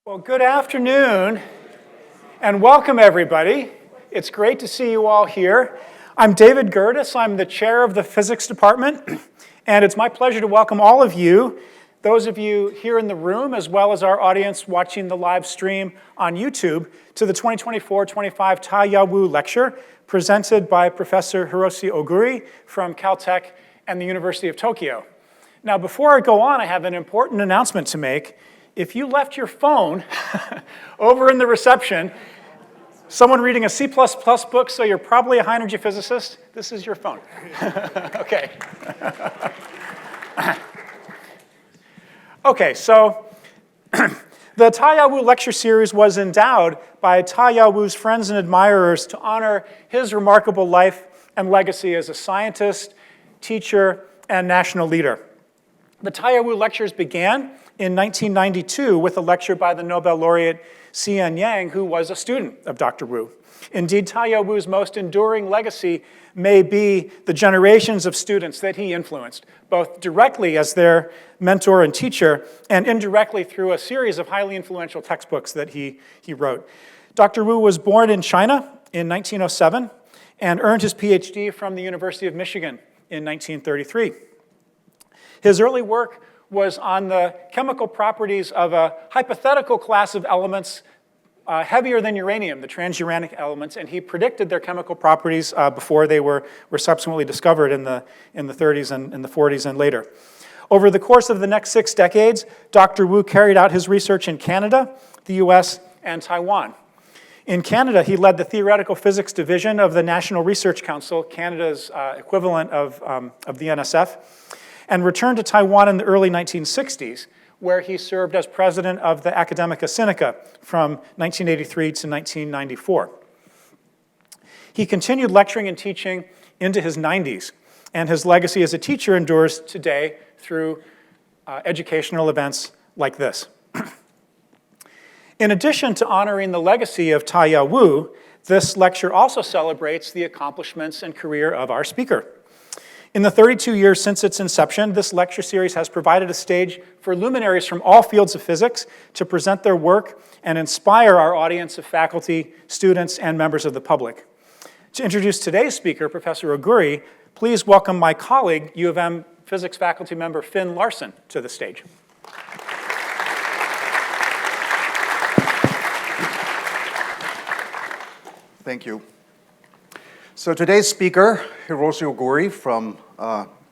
Well, good afternoon, and welcome everybody. It's great to see you all here. I'm David Gertis. I'm the chair of the physics department, and it's my pleasure to welcome all of you, those of you here in the room, as well as our audience watching the live stream on YouTube, to the 2024-25 Taya Wu lecture presented by Professor Hirosi Ooguri from Caltech and the University of Tokyo. Now, before I go on, I have an important announcement to make. If you left your phone over in the reception, someone reading a C++ book, so you're probably a high-energy physicist, this is your phone. Okay. Okay, so the Taya Wu lecture series was endowed by Taya Wu's friends and admirers to honor his remarkable life and legacy as a scientist, teacher, and national leader. The Taya Wu lectures began in 1992 with a lecture by the Nobel laureate C.N. Yang, who was a student of Dr. Wu. Indeed, Taya Wu's most enduring legacy may be the generations of students that he influenced, both directly as their mentor and teacher, and indirectly through a series of highly influential textbooks that he wrote. Dr. Wu was born in China in 1907 and earned his PhD from the University of Michigan in 1933. His early work was on the chemical properties of a hypothetical class of elements heavier than uranium, the transuranic elements, and he predicted their chemical properties before they were subsequently discovered in the 30s and in the 40s and later. Over the course of the next 6 decades, Dr. Wu carried out his research in Canada, the US, and Taiwan. In Canada, he led the Theoretical Physics Division of the National Research Council, Canada's equivalent of the NSF, and returned to Taiwan in the early 1960s, where he served as president of the Academica Sinica from 1983 to 1994. He continued lecturing and teaching into his 90s, and his legacy as a teacher endures today through educational events like this. In addition to honoring the legacy of Taya Wu, this lecture also celebrates the accomplishments and career of our speaker. In the 32 years since its inception, this lecture series has provided a stage for luminaries from all fields of physics to present their work and inspire our audience of faculty, students, and members of the public. To introduce today's speaker, Professor Ooguri, please welcome my colleague, U of M physics faculty member Finn Larson, to the stage. Thank you. So today's speaker, Hirosi Ooguri from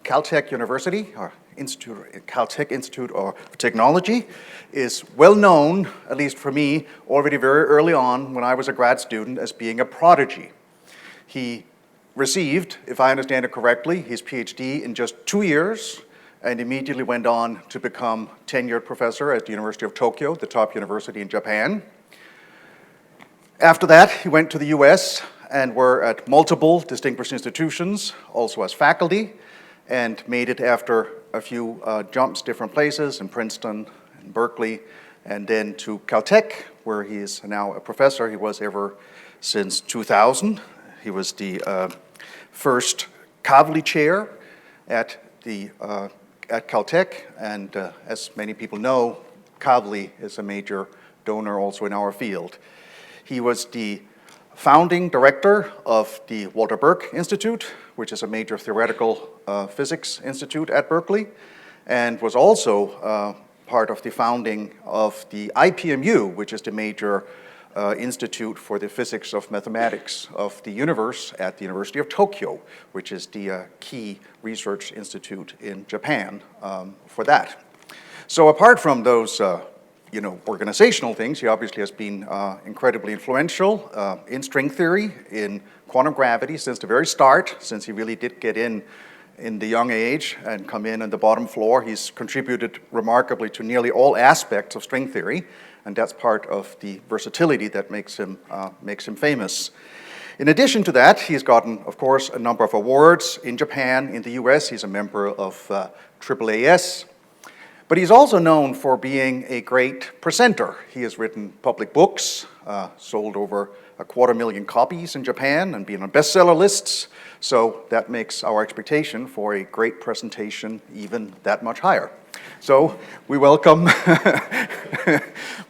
Caltech University, Caltech Institute of Technology, is well known, at least for me, already very early on when I was a grad student, as being a prodigy. He received, if I understand it correctly, his PhD in just 2 years and immediately went on to become tenured professor at the University of Tokyo, the top university in Japan. After that, he went to the US and were at multiple distinguished institutions, also as faculty, and made it after a few jumps, different places, in Princeton, in Berkeley, and then to Caltech, where he is now a professor. He was ever since 2000. He was the first Kavli chair at Caltech, and as many people know, Kavli is a major donor also in our field. He was the founding director of the Walter Berg Institute, which is a major theoretical physics institute at Berkeley, and was also part of the founding of the IPMU, which is the major institute for the physics of mathematics of the universe at the University of Tokyo, which is the key research institute in Japan for that. So apart from those organizational things, he obviously has been incredibly influential in string theory, in quantum gravity since the very start, since he really did get in the young age and come in on the bottom floor. He's contributed remarkably to nearly all aspects of string theory, and that's part of the versatility that makes him famous. In addition to that, he's gotten, of course, a number of awards in Japan, in the US. He's a member of AAAS. But he's also known for being a great presenter. He has written public books, sold over 250,000 copies in Japan, and been on bestseller lists. So that makes our expectation for a great presentation even that much higher. So we welcome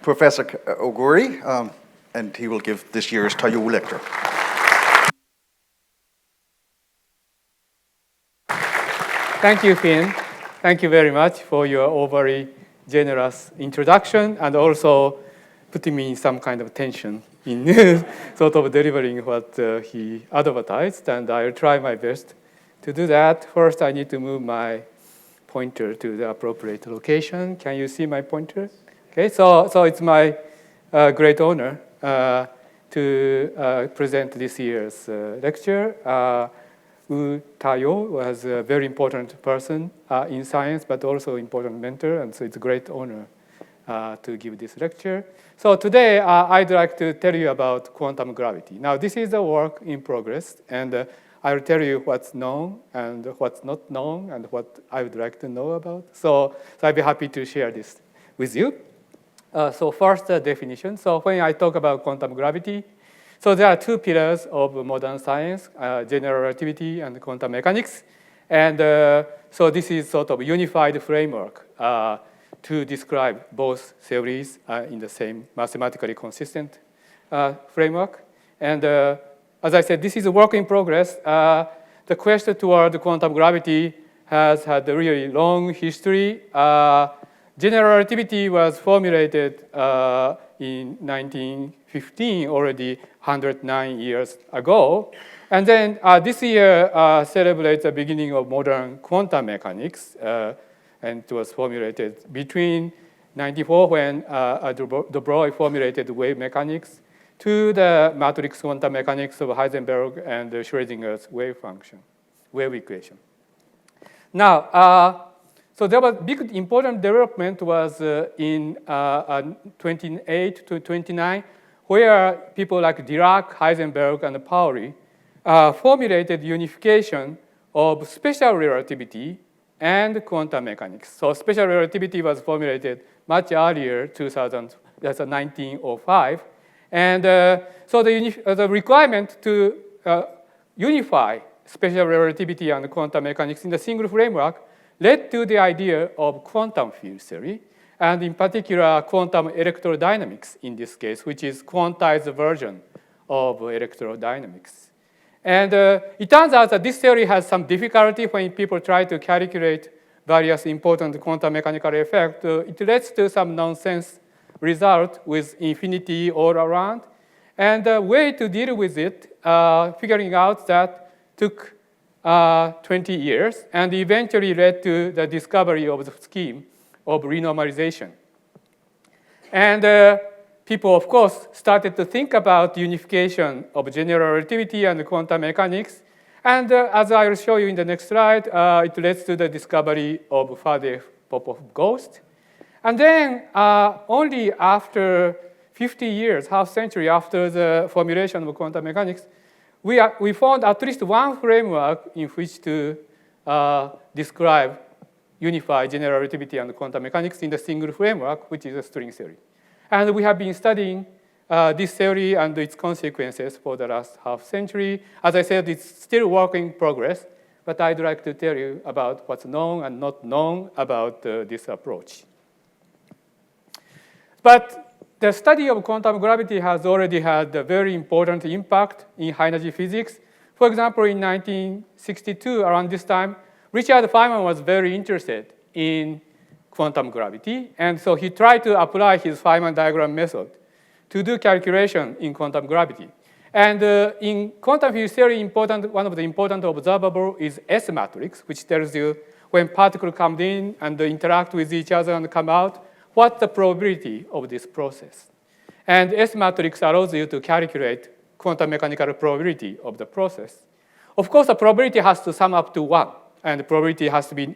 Professor Ooguri, and he will give this year's Taiyu lecture. Thank you, Finn. Thank you very much for your overly generous introduction and also putting me in some kind of tension in sort of delivering what he advertised, and I'll try my best to do that. First, I need to move my pointer to the appropriate location. Can you see my pointer? Okay, so it's my great honor to present this year's lecture. Wu Tayo was a very important person in science, but also important mentor, and so it's a great honor to give this lecture. So today, I'd like to tell you about quantum gravity. Now, this is a work in progress, and I'll tell you what's known and what's not known and what I would like to know about. So I'd be happy to share this with you. So first, definition. So when I talk about quantum gravity, so there are two pillars of modern science, general relativity and quantum mechanics. And so this is sort of a unified framework to describe both theories in the same mathematically consistent framework. And as I said, this is a work in progress. The quest toward quantum gravity has had a really long history. General relativity was formulated in 1915, already 109 years ago. And then this year celebrates the beginning of modern quantum mechanics. And it was formulated between 1994 when de Broglie formulated wave mechanics to the matrix quantum mechanics of Heisenberg and Schrödinger's wave function, wave equation. Now, so there was big important development was in 28 to 29, where people like Dirac, Heisenberg, and Pauli formulated unification of special relativity and quantum mechanics. So special relativity was formulated much earlier, 1905. And so the requirement to unify special relativity and quantum mechanics in a single framework led to the idea of quantum field theory, and in particular, quantum electrodynamics in this case, which is quantized version of electrodynamics. And it turns out that this theory has some difficulty when people try to calculate various important quantum mechanical effects. It leads to some nonsense result with infinity all around. And the way to deal with it, figuring out that took 20 years and eventually led to the discovery of the scheme of renormalization. And people, of course, started to think about unification of general relativity and quantum mechanics. And as I will show you in the next slide, it leads to the discovery of Faddeev-Popov ghost. And then only after 50 years, half century after the formulation of quantum mechanics, we found at least one framework in which to describe unified general relativity and quantum mechanics in the single framework, which is a string theory. And we have been studying this theory and its consequences for the last half century. As I said, it's still work in progress, but I'd like to tell you about what's known and not known about this approach. But the study of quantum gravity has already had a very important impact in high-energy physics. For example, in 1962, around this time, Richard Feynman was very interested in quantum gravity. And so he tried to apply his Feynman diagram method to do calculation in quantum gravity. And in quantum field theory, one of the important observable is S matrix, which tells you when particles come in and interact with each other and come out, what's the probability of this process. And S matrix allows you to calculate quantum mechanical probability of the process. Of course, the probability has to sum up to 1, and the probability has to be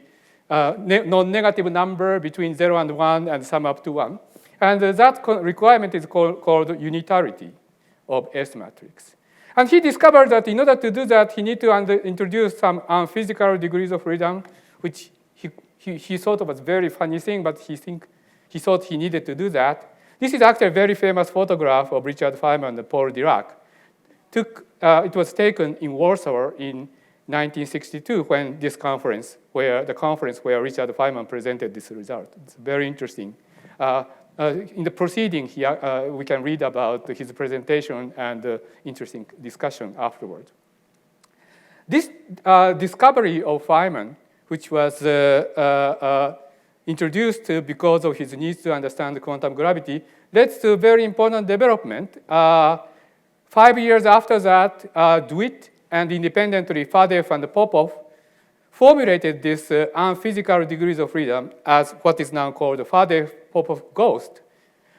non-negative number between 0 and 1 and sum up to 1. And that requirement is called unitarity of S matrix. And he discovered that in order to do that, he needed to introduce some unphysical degrees of freedom, which he thought it was a very funny thing, but he thought he needed to do that. This is actually a very famous photograph of Richard Feynman and Paul Dirac. It was taken in Warsaw in 1962 when the conference where Richard Feynman presented this result. It's very interesting. In the proceeding here, we can read about his presentation and interesting discussion afterward. This discovery of Feynman, which was introduced because of his needs to understand quantum gravity, led to a very important development. 5 years after that, DeWitt and independently Faddeev and Popov formulated this unphysical degrees of freedom as what is now called the Faddeev-Popov ghost,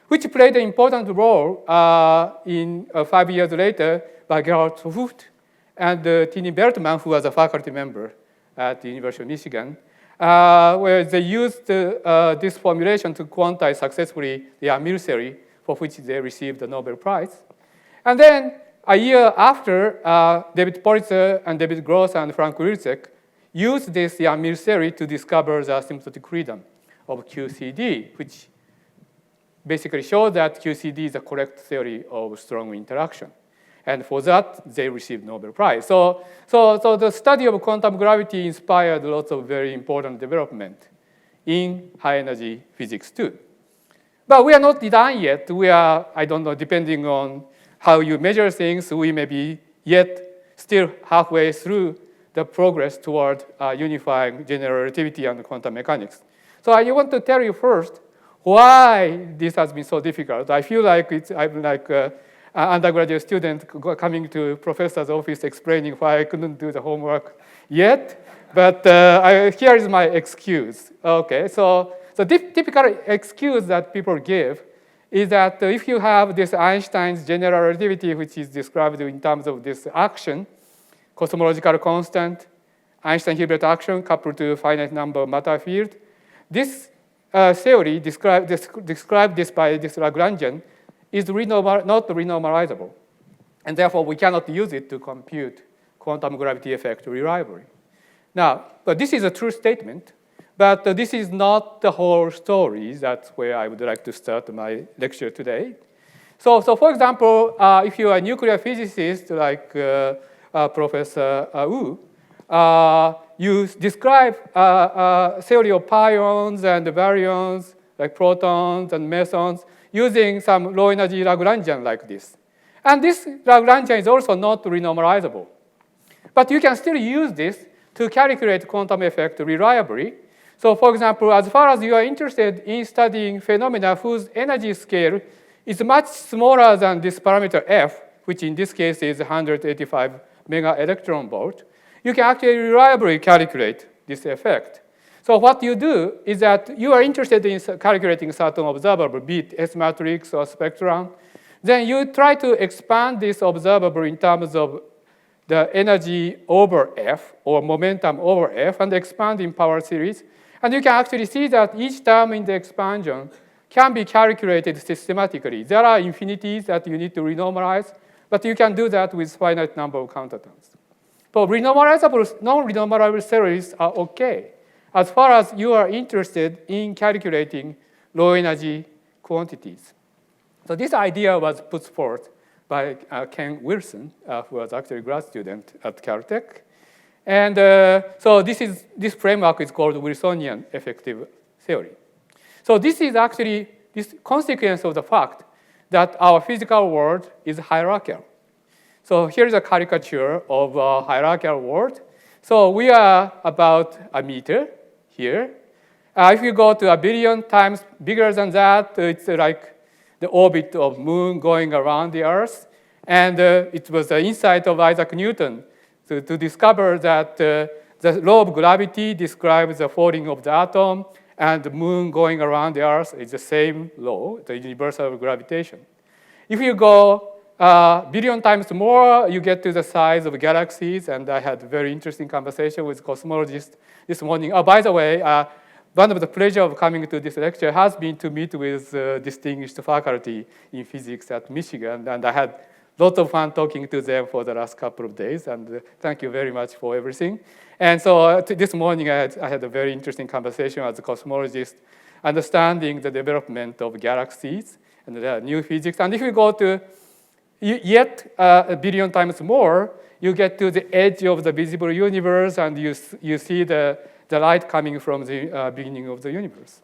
which played an important role in 5 years later by Gerhard Hooft and Tini Bertman, who was a faculty member at the University of Michigan, where they used this formulation to quantize successfully the Amir theory, for which they received the Nobel Prize. And then a year after, David Politzer and David Gross and Frank Wilczek used this Amir theory to discover the asymptotic freedom of QCD, which basically shows that QCD is a correct theory of strong interaction. And for that, they received Nobel Prize. So the study of quantum gravity inspired lots of very important development in high-energy physics too. But we are not done yet. We are, I don't know, depending on how you measure things, we may be yet still halfway through the progress toward unifying general relativity and quantum mechanics. So I want to tell you first why this has been so difficult. I feel like I'm like an undergraduate student coming to professor's office explaining why I couldn't do the homework yet. But here is my excuse. Okay, so the typical excuse that people give is that if you have this Einstein's general relativity, which is described in terms of this action, cosmological constant, Einstein-Hilbert action coupled to a finite number matter field, this theory described this by this Lagrangian is not renormalizable. And therefore, we cannot use it to compute quantum gravity effect reliably. Now, but this is a true statement. But this is not the whole story. That's where I would like to start my lecture today. So for example, if you are a nuclear physicist like Professor Wu, you describe a theory of pions and baryons, like protons and mesons, using some low-energy Lagrangian like this. And this Lagrangian is also not renormalizable. But you can still use this to calculate quantum effect reliably. So for example, as far as you are interested in studying phenomena whose energy scale is much smaller than this parameter f, which in this case is 185 mega electron volt, you can actually reliably calculate this effect. So what you do is that you are interested in calculating certain observable, be it S matrix or spectrum. Then you try to expand this observable in terms of the energy over f or momentum over f and expand in power series. And you can actually see that each term in the expansion can be calculated systematically. There are infinities that you need to renormalize, but you can do that with finite number of counterterms. So renormalizable, non-renormalizable theories are okay, as far as you are interested in calculating low-energy quantities. So this idea was put forth by Ken Wilson, who was actually a grad student at Caltech. And so this framework is called Wilsonian effective theory. So this is actually this consequence of the fact that our physical world is hierarchical. So here's a caricature of a hierarchical world. So we are about a meter here. If you go to 1 billion times bigger than that, it's like the orbit of moon going around the Earth. And it was the insight of Isaac Newton to discover that the law of gravity describes the falling of the atom, and the moon going around the Earth is the same law, the universal gravitation. If you go a billion times more, you get to the size of galaxies, and I had a very interesting conversation with cosmologists this morning. Oh, by the way, one of the pleasure of coming to this lecture has been to meet with distinguished faculty in physics at Michigan, and I had Lots of fun talking to them for the last couple of days, and thank you very much for everything. And so this morning I had a very interesting conversation as a cosmologist, understanding the development of galaxies and the new physics. And if you go to yet a billion times more, you get to the edge of the visible universe, and you see the light coming from the beginning of the universe.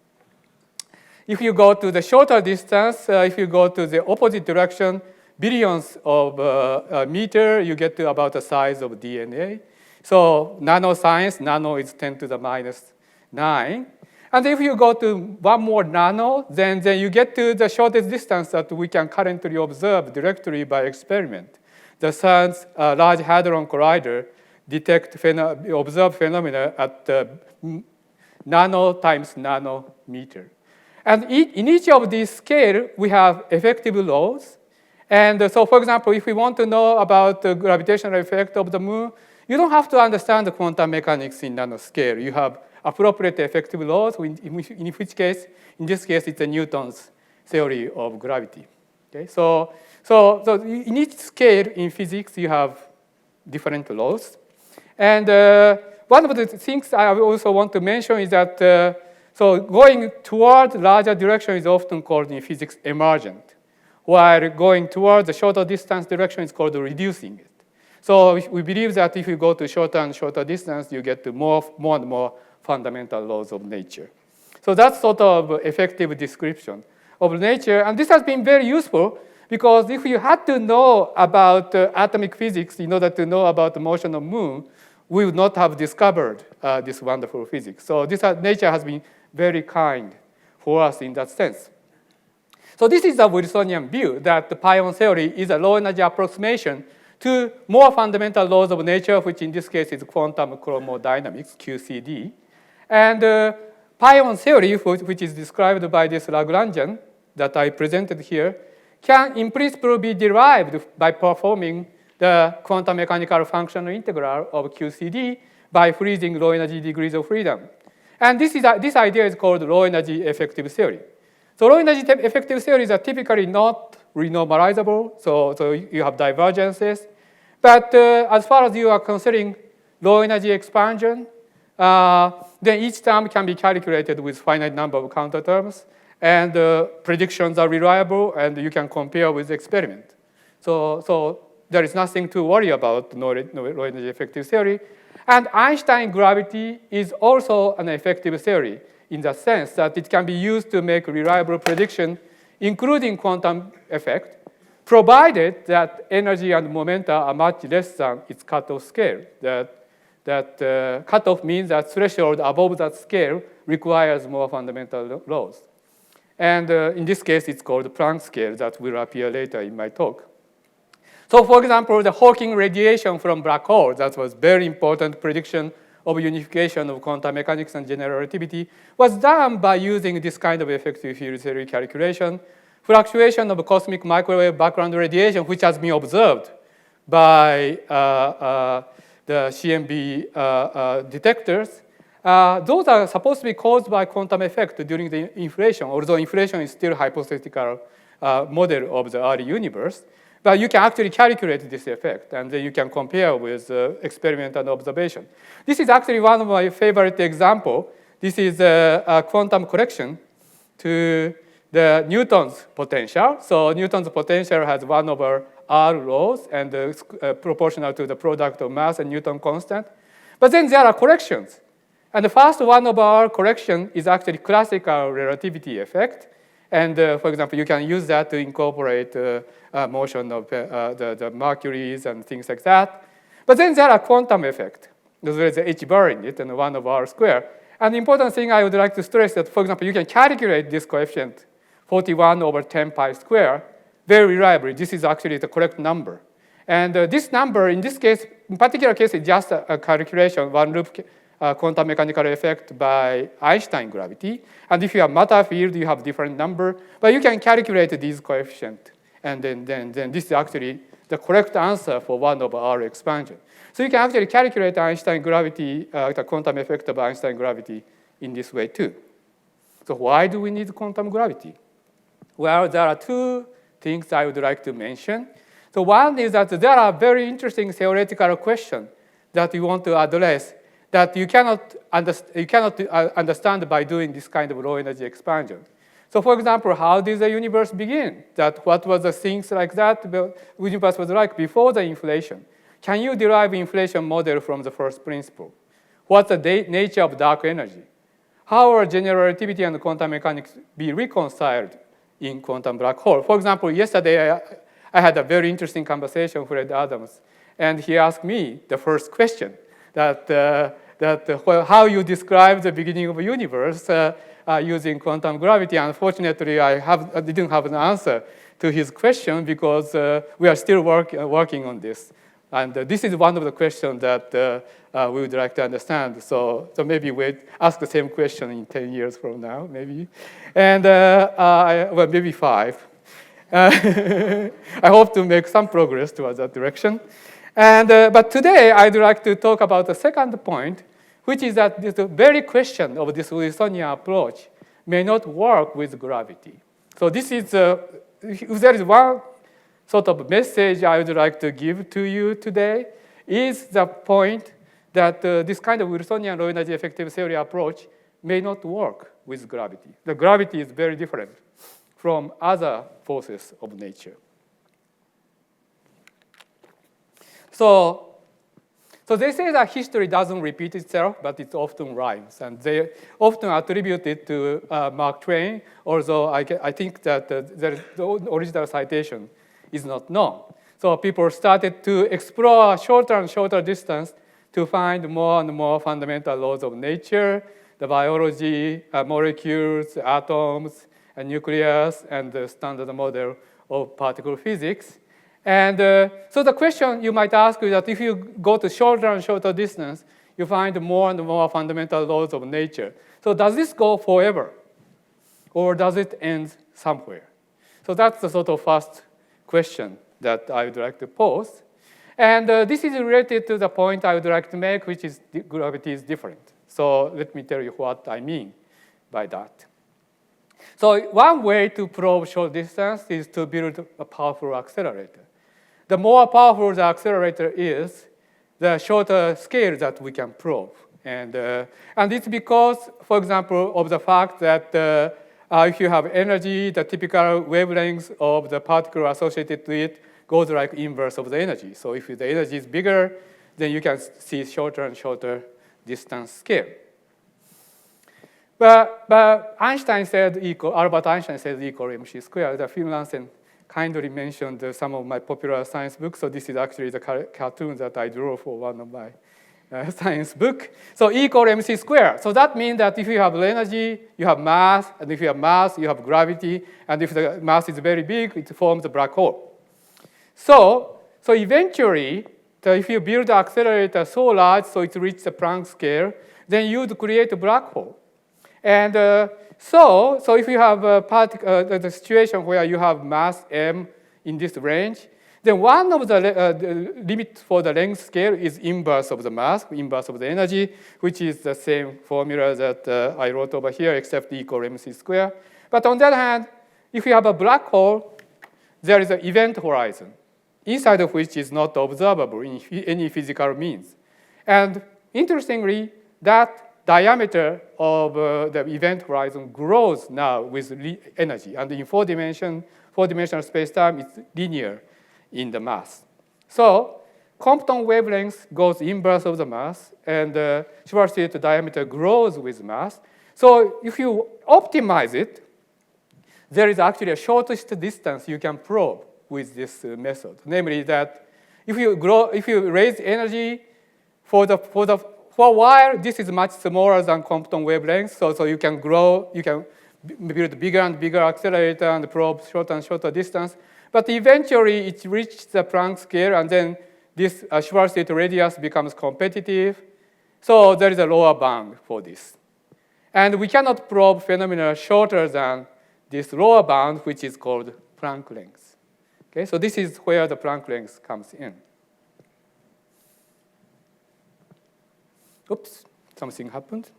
If you go to the shorter distance, if you go to the opposite direction, billions of meter, you get to about the size of DNA. So nanoscience, nano is 10 to the minus 9. And if you go to one more nano, then you get to the shortest distance that we can currently observe directly by experiment. The CERN's Large Hadron Collider observe phenomena at nano times nanometer. And in each of these scales, we have effective laws. And so, for example, if we want to know about the gravitational effect of the moon, you don't have to understand the quantum mechanics in nanoscale. You have appropriate effective laws, in this case, it's Newton's theory of gravity. Okay? So in each scale in physics, you have different laws. And one of the things I also want to mention is that so going toward larger direction is often called in physics emergent, while going toward the shorter distance direction is called reducing it. So we believe that if you go to shorter and shorter distance, you get to more and more fundamental laws of nature. So that's sort of effective description of nature. And this has been very useful because if you had to know about atomic physics in order to know about the motion of the moon, we would not have discovered this wonderful physics. So nature has been very kind for us in that sense. So this is a Wilsonian view that the pion theory is a low energy approximation to more fundamental laws of nature, which in this case is quantum chromodynamics, QCD. And pion theory, which is described by this Lagrangian that I presented here, can in principle be derived by performing the quantum mechanical functional integral of QCD by freezing low energy degrees of freedom. And this idea is called low energy effective theory. So low energy effective theories are typically not renormalizable, so you have divergences. But as far as you are considering low energy expansion, then each term can be calculated with finite number of counter terms, and predictions are reliable, and you can compare with the experiment. So there is nothing to worry about low energy effective theory. And Einstein gravity is also an effective theory in the sense that it can be used to make reliable prediction, including quantum effect, provided that energy and momenta are much less than its cutoff scale. That cutoff means that threshold above that scale requires more fundamental laws. And in this case, it's called Planck scale that will appear later in my talk. So for example, the Hawking radiation from black holes, that was very important prediction of unification of quantum mechanics and general relativity, was done by using this kind of effective field theory calculation. Fluctuation of cosmic microwave background radiation, which has been observed by the CMB detectors, those are supposed to be caused by quantum effect during the inflation, although inflation is still a hypothetical model of the early universe. But you can actually calculate this effect, and then you can compare with experiment and observation. This is actually one of my favorite examples. This is a quantum correction to the Newton's potential. So Newton's potential has 1 over R laws, and proportional to the product of mass and Newton constant. But then there are corrections. And the first 1 over R correction is actually classical relativity effect. And for example, you can use that to incorporate motion of the mercuries and things like that. But then there are quantum effect. There is a h bar in it and 1 over R squared. And the important thing I would like to stress that, for example, you can calculate this coefficient, 41 over 10 pi squared, very reliably. This is actually the correct number. And this number, in this case, in particular case, is just a calculation, one loop quantum mechanical effect by Einstein gravity. And if you have matter field, you have different number. But you can calculate these coefficients. And then this is actually the correct answer for 1 over R expansion. So you can actually calculate Einstein gravity, the quantum effect of Einstein gravity in this way too. So why do we need quantum gravity? Well, there are 2 things I would like to mention. So one is that there are very interesting theoretical questions that you want to address that you cannot understand by doing this kind of low energy expansion. So for example, how did the universe begin? What was the things like that the universe was like before the inflation? Can you derive inflation model from the first principle? What's the nature of dark energy? How are general relativity and quantum mechanics be reconciled in quantum black hole? For example, yesterday I had a very interesting conversation with Fred Adams, and he asked me the first question how you describe the beginning of the universe using quantum gravity. Unfortunately, I didn't have an answer to his question because we are still working on this. And this is one of the questions that we would like to understand. So maybe we'll ask the same question in 10 years from now, maybe. And well, maybe 5. I hope to make some progress towards that direction. And, but today, I'd like to talk about the second point, which is that the very question of this Wilsonian approach may not work with gravity. So this is, if there is one sort of message I would like to give to you today, is the point that this kind of Wilsonian low energy effective theory approach may not work with gravity. The gravity is very different from other forces of nature. So they say that history doesn't repeat itself, but it often rhymes. And they often attribute it to Mark Twain, although I think that the original citation is not known. So people started to explore shorter and shorter distance to find more and more fundamental laws of nature, the biology, molecules, atoms, and nucleus, and the standard model of particle physics. And so the question you might ask is that if you go to shorter and shorter distance, you find more and more fundamental laws of nature. So does this go forever? Or does it end somewhere? So that's the sort of first question that I would like to pose. And this is related to the point I would like to make, which is gravity is different. So let me tell you what I mean by that. So one way to probe short distance is to build a powerful accelerator. The more powerful the accelerator is, the shorter scale that we can probe. And it's because, for example, of the fact that if you have energy, the typical wavelength of the particle associated to it goes like inverse of the energy. So if the energy is bigger, then you can see shorter and shorter distance scale. But Albert Einstein said equal mc squared. The Phil Lansen kindly mentioned some of my popular science books. So this is actually the cartoon that I drew for one of my science book. So E equal mc squared. So that means that if you have energy, you have mass, and if you have mass, you have gravity, and if the mass is very big, it forms a black hole. So eventually, if you build the accelerator so large so it reaches the Planck scale, then you would create a black hole. And so if you have the situation where you have mass m in this range, then one of the limit for the length scale is inverse of the mass, inverse of the energy, which is the same formula that I wrote over here, except E equal mc squared. But on the other hand, if you have a black hole, there is an event horizon, inside of which is not observable in any physical means. And interestingly, that diameter of the event horizon grows now with energy. And in four-dimensional space-time, it's linear in the mass. So Compton wavelength goes inverse of the mass, and the Schwarzschild diameter grows with mass. So if you optimize it, there is actually a shortest distance you can probe with this method. Namely that if you raise energy for a while, this is much smaller than Compton wavelength, so you can build bigger and bigger accelerator and probe shorter and shorter distance. But eventually, it reaches the Planck scale, and then this Schwarzschild radius becomes competitive. So there is a lower bound for this. And we cannot probe phenomena shorter than this lower bound, which is called Planck length. Okay, so this is where the Planck length comes in. Oops, something happened.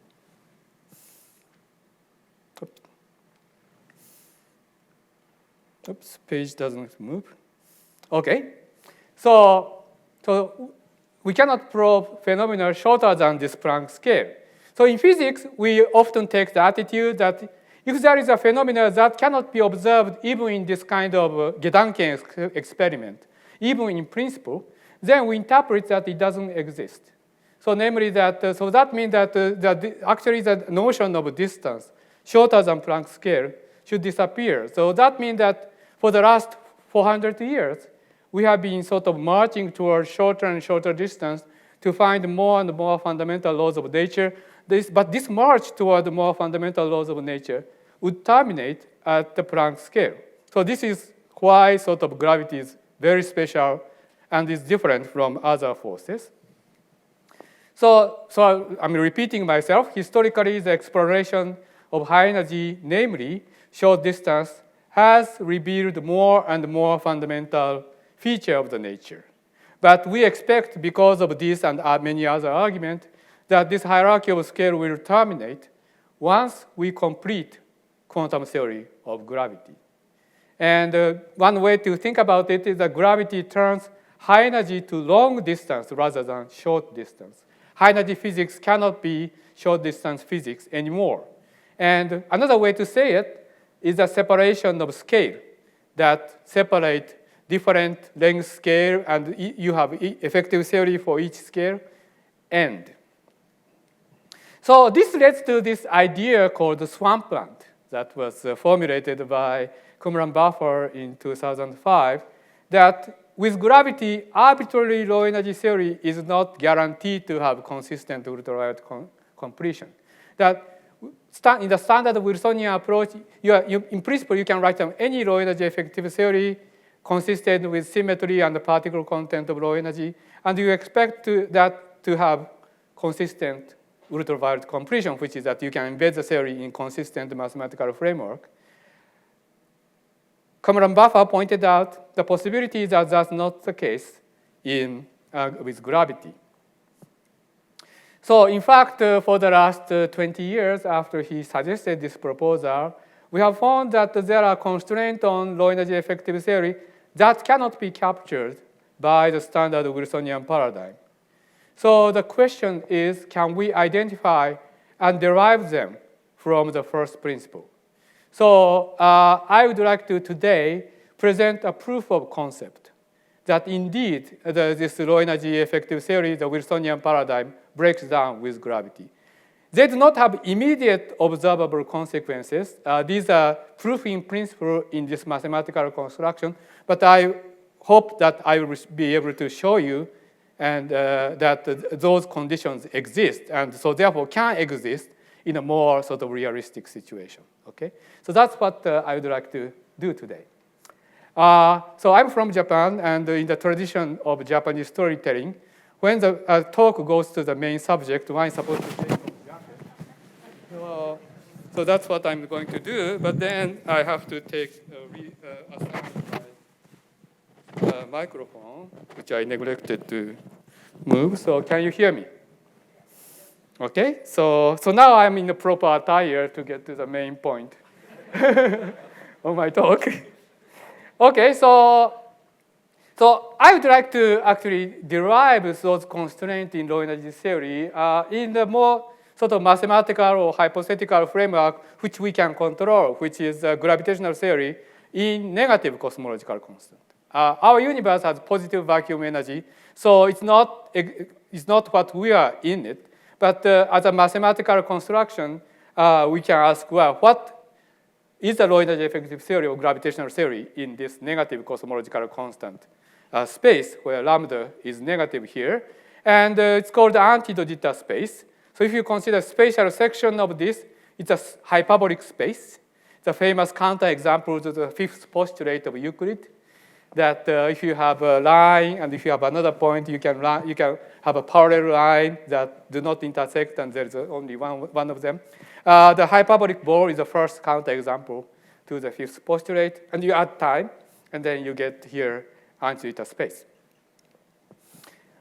Oops, page doesn't move. Okay, So we cannot probe phenomena shorter than this Planck scale. So in physics, we often take the attitude that if there is a phenomena that cannot be observed even in this kind of Gedanken experiment, even in principle, then we interpret that it doesn't exist. So namely that, so that means that, actually the notion of distance shorter than Planck scale should disappear. So that means that for the last 400 years, we have been sort of marching towards shorter and shorter distance to find more and more fundamental laws of nature. But this march toward more fundamental laws of nature would terminate at the Planck scale. So this is why sort of gravity is very special and is different from other forces. So I'm repeating myself. Historically, the exploration of high energy, namely short distance, has revealed more and more fundamental feature of the nature. But we expect, because of this and many other arguments, that this hierarchy of scale will terminate once we complete quantum theory of gravity. And one way to think about it is that gravity turns high energy to long distance rather than short distance. High energy physics cannot be short distance physics anymore. And another way to say it is the separation of scale that separate different length scale, and you have effective theory for each scale, end. So this leads to this idea called the swampland that was formulated by Qumran Buffer in 2005, that with gravity, arbitrary low energy theory is not guaranteed to have consistent ultraviolet completion. That in the standard Wilsonian approach, in principle, you can write down any low energy effective theory consistent with symmetry and the particle content of low energy, and you expect that to have consistent ultraviolet completion, which is that you can embed the theory in consistent mathematical framework. Qumran Buffer pointed out the possibility that that's not the case with gravity. So in fact, for the last 20 years after he suggested this proposal, we have found that there are constraints on low energy effective theory that cannot be captured by the standard Wilsonian paradigm. So the question is, can we identify and derive them from the first principle? So I would like to today present a proof of concept that indeed this low energy effective theory, the Wilsonian paradigm, breaks down with gravity. They do not have immediate observable consequences. These are proof in principle in this mathematical construction, but I hope that I will be able to show you and that those conditions exist, and so therefore can exist in a more sort of realistic situation. Okay, so that's what I would like to do today. So I'm from Japan, and in the tradition of Japanese storytelling, when the talk goes to the main subject, one is supposed to take off the jacket. So that's what I'm going to do, but then I have to take my microphone, which I neglected to move. So can you hear me? Okay, so now I'm in the proper attire to get to the main point of my talk. Okay, so I would like to actually derive those constraints in low energy theory in the more sort of mathematical or hypothetical framework which we can control, which is gravitational theory in negative cosmological constant. Our universe has positive vacuum energy, so it's not what we are in it. But as a mathematical construction, we can ask, well, what is the low energy effective theory of gravitational theory in this negative cosmological constant space where lambda is negative here? And it's called the anti-Dojita space. So if you consider spatial section of this, it's a hyperbolic space. The famous counterexample to the fifth postulate of Euclid, that if you have a line and if you have another point, you can have a parallel line that do not intersect, and there's only one of them. The hyperbolic ball is the first counterexample to the fifth postulate, and you add time, and then you get here anti-Dojita space.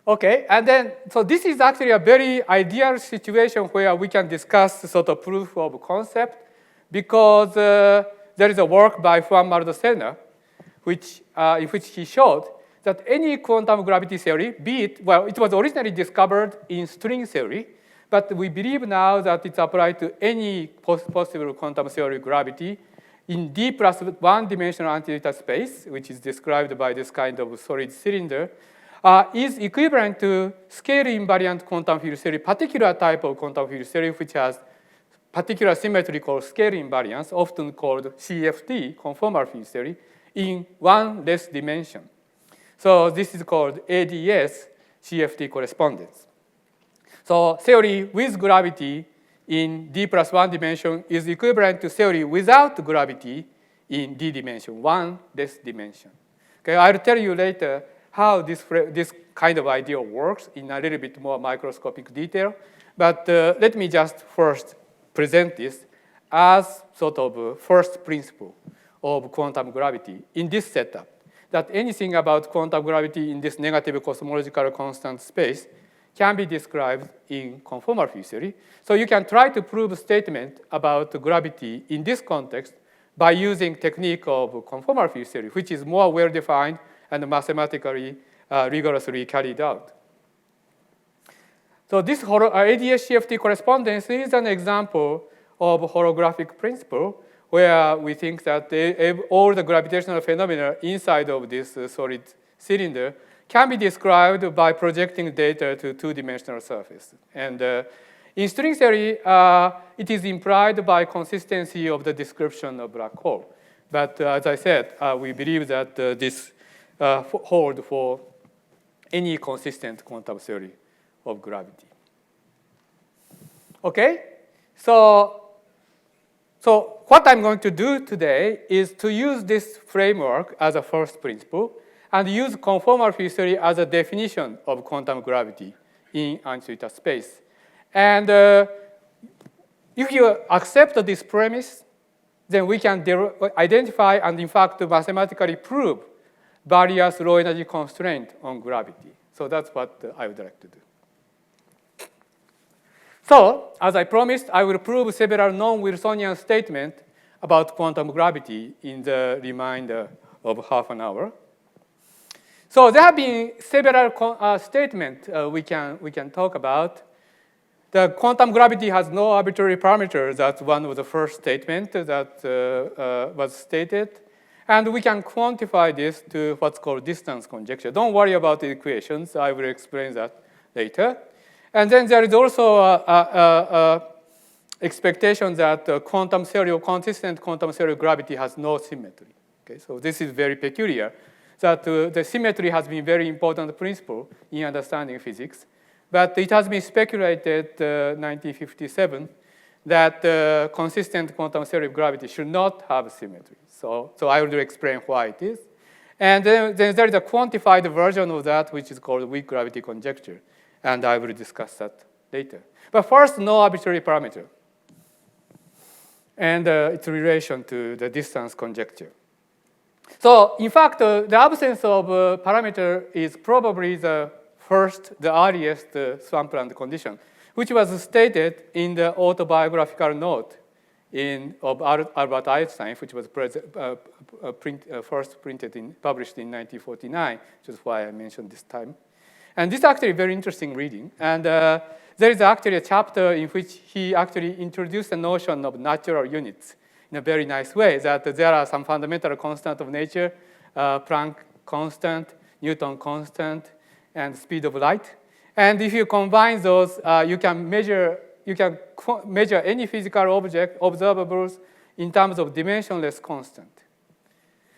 Okay, and then, so this is actually a very ideal situation where we can discuss the sort of proof of concept, because there is a work by Juan Maldacena, in which he showed that any quantum gravity theory, be it, well, it was originally discovered in string theory, but we believe now that it's applied to any possible quantum theory gravity in d plus one-dimensional anti-zeta space, which is described by this kind of solid cylinder, is equivalent to scale invariant quantum field theory, particular type of quantum field theory, which has particular symmetry called scale invariance, often called CFT, conformal field theory, in one less dimension. So this is called ADS, CFT correspondence. So theory with gravity in d plus one dimension is equivalent to theory without gravity in d dimension, one less dimension. Okay, I'll tell you later how this kind of idea works in a little bit more microscopic detail. But let me just first present this as sort of a first principle of quantum gravity in this setup, that anything about quantum gravity in this negative cosmological constant space can be described in conformal field theory. So you can try to prove a statement about gravity in this context by using technique of conformal field theory, which is more well-defined and mathematically rigorously carried out. So this ADS-CFT correspondence is an example of holographic principle where we think that all the gravitational phenomena inside of this solid cylinder can be described by projecting data to two-dimensional surface. And in string theory, it is implied by consistency of the description of black hole. But as I said, we believe that this holds for any consistent quantum theory of gravity. Okay, so what I'm going to do today is to use this framework as a first principle and use conformal field theory as a definition of quantum gravity in anti-zeta space. And if you accept this premise, then we can identify and, in fact, mathematically prove various low energy constraints on gravity. So that's what I would like to do. So, as I promised, I will prove several non-Wilsonian statements about quantum gravity in the remainder of half an hour. So there have been several statements we can talk about. The quantum gravity has no arbitrary parameters. That's one of the first statements that was stated. And we can quantify this to what's called distance conjecture. Don't worry about the equations. I will explain that later. And then there is also expectation that quantum theory or consistent quantum theory of gravity has no symmetry. Okay, so this is very peculiar, that the symmetry has been very important principle in understanding physics. But it has been speculated in 1957 that consistent quantum theory of gravity should not have symmetry. So I will explain why it is. And then there is a quantified version of that, which is called weak gravity conjecture. And I will discuss that later. But first, no arbitrary parameter. And its relation to the distance conjecture. So in fact, the absence of parameter is probably the earliest Swampland condition, which was stated in the autobiographical note of Albert Einstein, which was first published in 1949, which is why I mentioned this time. And this is actually a very interesting reading. And there is actually a chapter in which he actually introduced the notion of natural units in a very nice way, that there are some fundamental constants of nature, Planck constant, Newton constant, and speed of light. And if you combine those, you can measure any physical object, observables, in terms of dimensionless constant.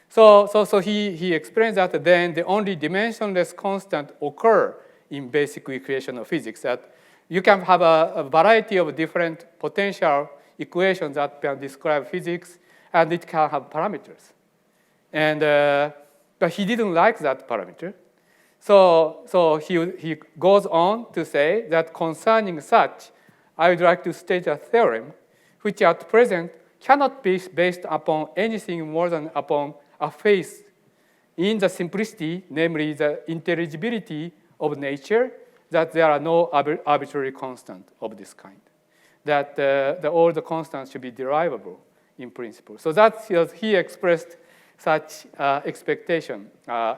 So he explains that then the only dimensionless constant occur in basic equation of physics, that you can have a variety of different potential equations that can describe physics, and it can have parameters. And but he didn't like that parameter. So he goes on to say that concerning such, I would like to state a theorem which at present cannot be based upon anything more than upon a faith in the simplicity, namely the intelligibility of nature, that there are no arbitrary constants of this kind, that all the constants should be derivable in principle. So that's he expressed such expectation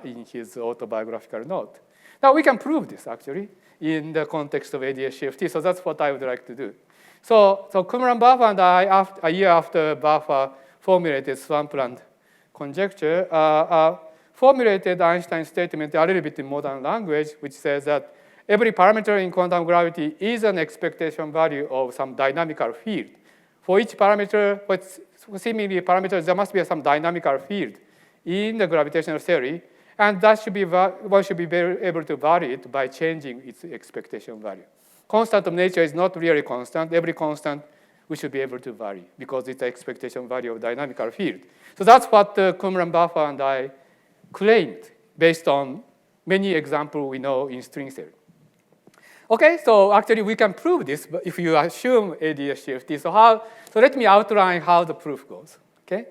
in his autobiographical note. Now, we can prove this, actually, in the context of ADS-CFT, so that's what I would like to do. So Qumran Buffer and I, a year after Buffer formulated Swampland Conjecture, formulated Einstein's statement a little bit in modern language, which says that every parameter in quantum gravity is an expectation value of some dynamical field. For each parameter, what's seemingly parameters, there must be some dynamical field in the gravitational theory, and that should be one should be able to vary it by changing its expectation value. Constant of nature is not really constant. Every constant we should be able to vary because it's the expectation value of dynamical field. So that's what Qumran Buffer and I claimed based on many examples we know in string theory. Okay, so actually we can prove this if you assume ADS-CFT. So let me outline how the proof goes. Okay,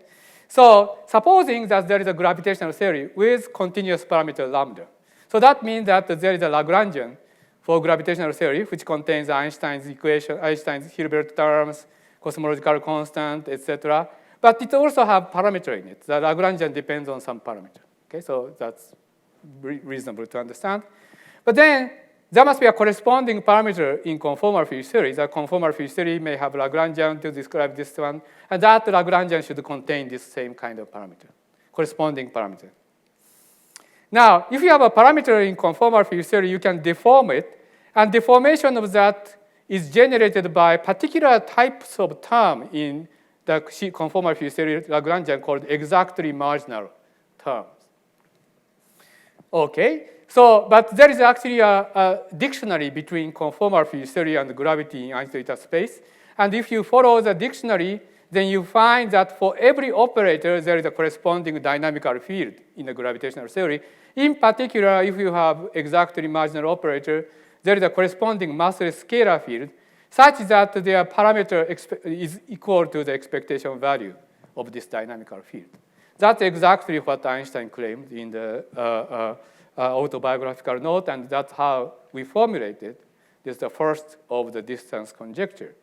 so supposing that there is a gravitational theory with continuous parameter lambda. So that means that there is a Lagrangian for gravitational theory, which contains Einstein's equation, Einstein's Hilbert terms, cosmological constant, etc. But it also has parameter in it. The Lagrangian depends on some parameter. Okay, so that's reasonable to understand. But then there must be a corresponding parameter in conformal field theory. The conformal field theory may have Lagrangian to describe this one, and that Lagrangian should contain this same kind of parameter, corresponding parameter. Now, if you have a parameter in conformal field theory, you can deform it, and deformation of that is generated by particular types of term in the conformal field theory Lagrangian called exactly marginal terms. Okay, so but there is actually a dictionary between conformal field theory and gravity in Einstein space, and if you follow the dictionary, then you find that for every operator, there is a corresponding dynamical field in the gravitational theory. In particular, if you have exactly marginal operator, there is a corresponding massless scalar field such that their parameter is equal to the expectation value of this dynamical field. That's exactly what Einstein claimed in the autobiographical note, and that's how we formulated this, the first of the distance conjecture.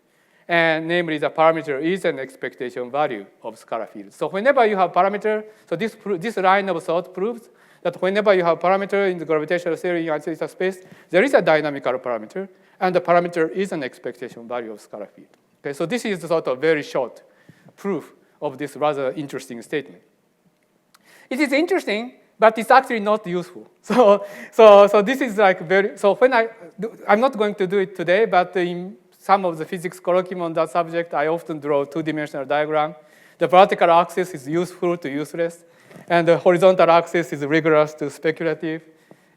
And namely, the parameter is an expectation value of scalar field. So whenever you have parameter, so this line of thought proves that whenever you have parameter in the gravitational theory in Einstein space, there is a dynamical parameter, and the parameter is an expectation value of scalar field. Okay, so this is sort of very short proof of this rather interesting statement. It is interesting, but it's actually not useful. So this is like very, so when I'm not going to do it today, but in some of the physics colloquium on that subject, I often draw two-dimensional diagram. The vertical axis is useful to useless, and the horizontal axis is rigorous to speculative.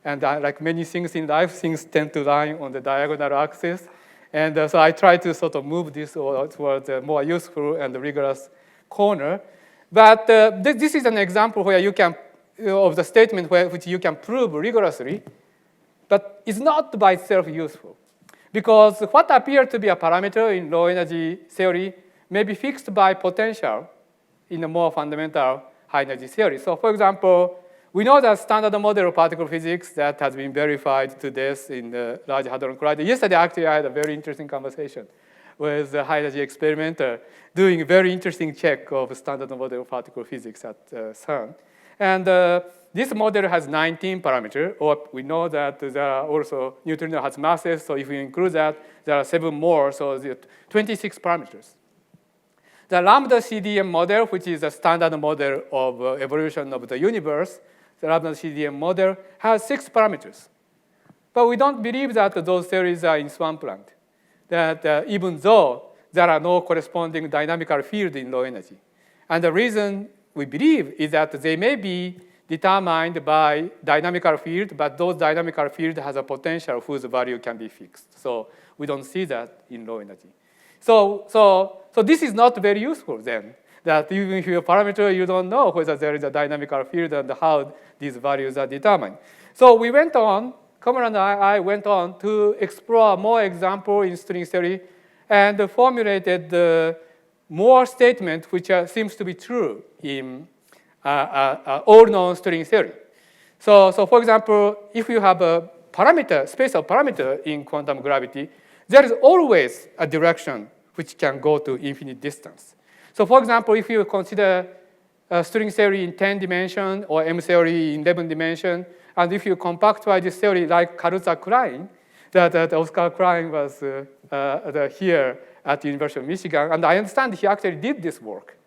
And like many things in life, things tend to lie on the diagonal axis. And so I try to sort of move this towards a more useful and rigorous corner. But this is an example where you can, of the statement which you can prove rigorously, but it's not by itself useful. Because what appears to be a parameter in low energy theory may be fixed by potential in a more fundamental high energy theory. So for example, we know that standard model of particle physics that has been verified to death in the Large Hadron Collider. Yesterday, actually, I had a very interesting conversation with a high energy experimenter doing a very interesting check of standard model of particle physics at CERN. And this model has 19 parameters, or we know that there are also neutrino has masses, so if we include that, there are 7 more, so there are 26 parameters. The lambda CDM model, which is a standard model of evolution of the universe, the lambda CDM model has 6 parameters. But we don't believe that those theories are in Swampland, that even though there are no corresponding dynamical field in low energy. And the reason we believe is that they may be determined by dynamical field, but those dynamical field has a potential whose value can be fixed. So we don't see that in low energy. So this is not very useful then, that even if you have a parameter, you don't know whether there is a dynamical field and how these values are determined. So we went on, Qumran and I went on to explore more examples in string theory and formulated more statements which seems to be true in all known string theory. So for example, if you have a parameter, space of parameter in quantum gravity, there is always a direction which can go to infinite distance. So for example, if you consider string theory in 10 dimension or M theory in 11 dimension. And if you compactify this theory like Karuta-Klein, that Oscar Klein was here at the University of Michigan. And I understand he actually did this work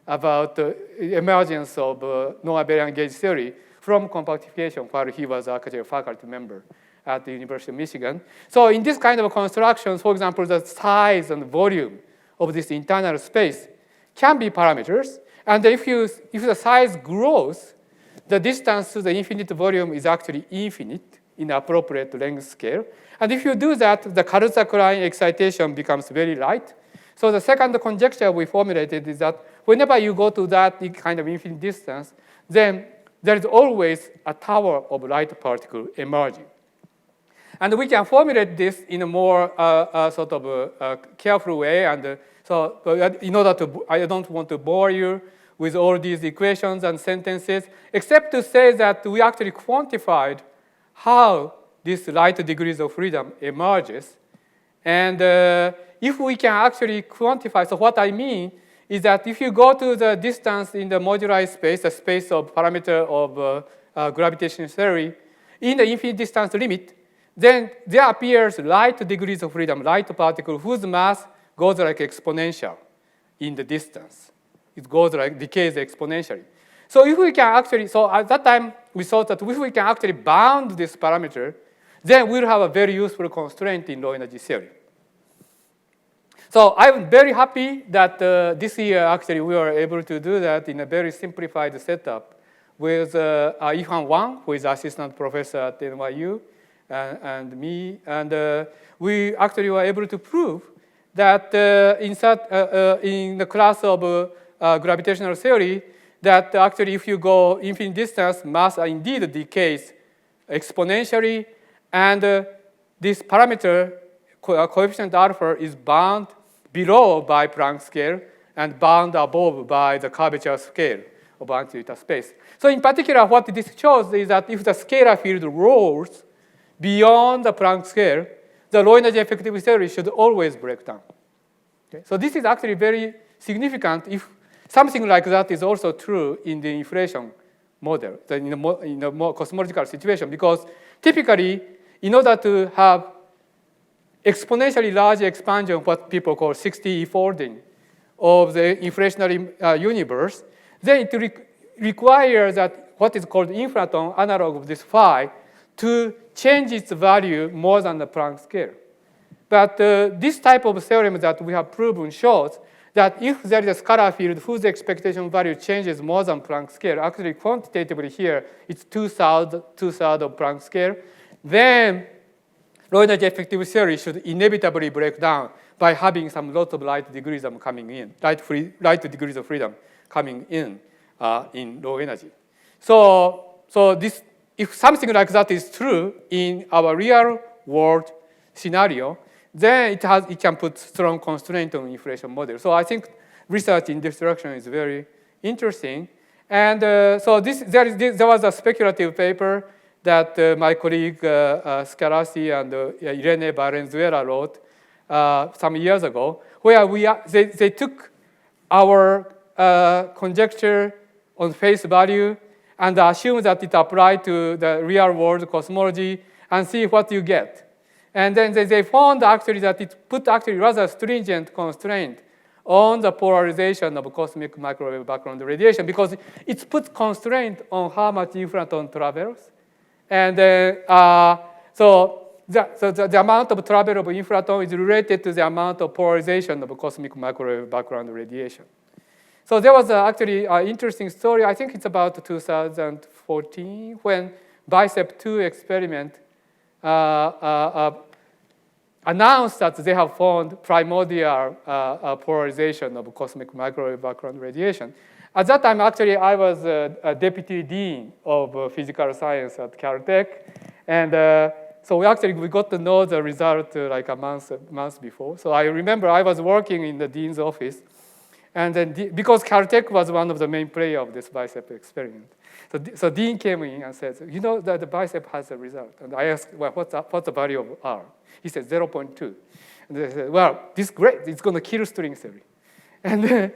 about the emergence of non-abelian gauge theory from compactification while he was actually a faculty member at the University of Michigan. So in this kind of constructions, for example, the size and volume of this internal space can be parameters. And if the size grows, the distance to the infinite volume is actually infinite in appropriate length scale. And if you do that, the Karuta-Klein excitation becomes very light. So the second conjecture we formulated is that whenever you go to that kind of infinite distance, then there is always a tower of light particle emerging. And we can formulate this in a more sort of careful way. And so in order to, I don't want to bore you with all these equations and sentences, except to say that we actually quantified how this light degrees of freedom emerges. And if we can actually quantify, so what I mean is that if you go to the distance in the moduli space, the space of parameter of gravitational theory, in the infinite distance limit, then there appears light degrees of freedom, light particle whose mass goes like exponential in the distance. It goes like decays exponentially. So if we can actually, so at that time we thought that if we can actually bound this parameter, then we'll have a very useful constraint in low energy theory. So I'm very happy that this year actually we were able to do that in a very simplified setup with Ihan Wang, who is assistant professor at NYU, and me. And we actually were able to prove that in the class of gravitational theory, that actually if you go infinite distance, mass indeed decays exponentially, and this parameter, coefficient alpha, is bound below by Planck scale and bound above by the curvature scale of anti-Utah space. So in particular, what this shows is that if the scalar field rolls beyond the Planck scale, the low energy effective theory should always break down. Okay? So this is actually very significant if something like that is also true in the inflation model, in a more cosmological situation, because typically, in order to have exponentially large expansion, what people call 60E folding of the inflationary universe, then it requires that what is called inflaton analog of this phi to change its value more than the Planck scale. But this type of theorem that we have proven shows that if there is a scalar field whose expectation value changes more than Planck scale, actually quantitatively here, it's two-thirds of Planck scale, then low energy effective theory should inevitably break down by having some lot of light degrees of coming in, light degrees of freedom coming in low energy. So this, if something like that is true in our real world scenario, then it can put strong constraint on inflation model. So I think research in this direction is very interesting. And so there was a speculative paper that my colleague Scarassi and Irene Valenzuela wrote some years ago, where they took our conjecture on face value and assumed that it applied to the real world cosmology and see what you get. And then they found actually that it put actually rather stringent constraint on the polarization of cosmic microwave background radiation, because it puts constraint on how much inflaton travels. And so the amount of travel of inflaton is related to the amount of polarization of cosmic microwave background radiation. So there was actually an interesting story. I think it's about 2014 when BICEP2 experiment announced that they have found primordial polarization of cosmic microwave background radiation. At that time, actually, I was a deputy dean of physical science at Caltech. And so we got to know the result like a month before. So I remember I was working in the dean's office. And then because Caltech was one of the main players of this BICEP experiment. So Dean came in and said, you know that the BICEP has a result. And I asked, well, what's the value of R? He said 0.2. And they said, well, this is great. It's going to kill string theory. And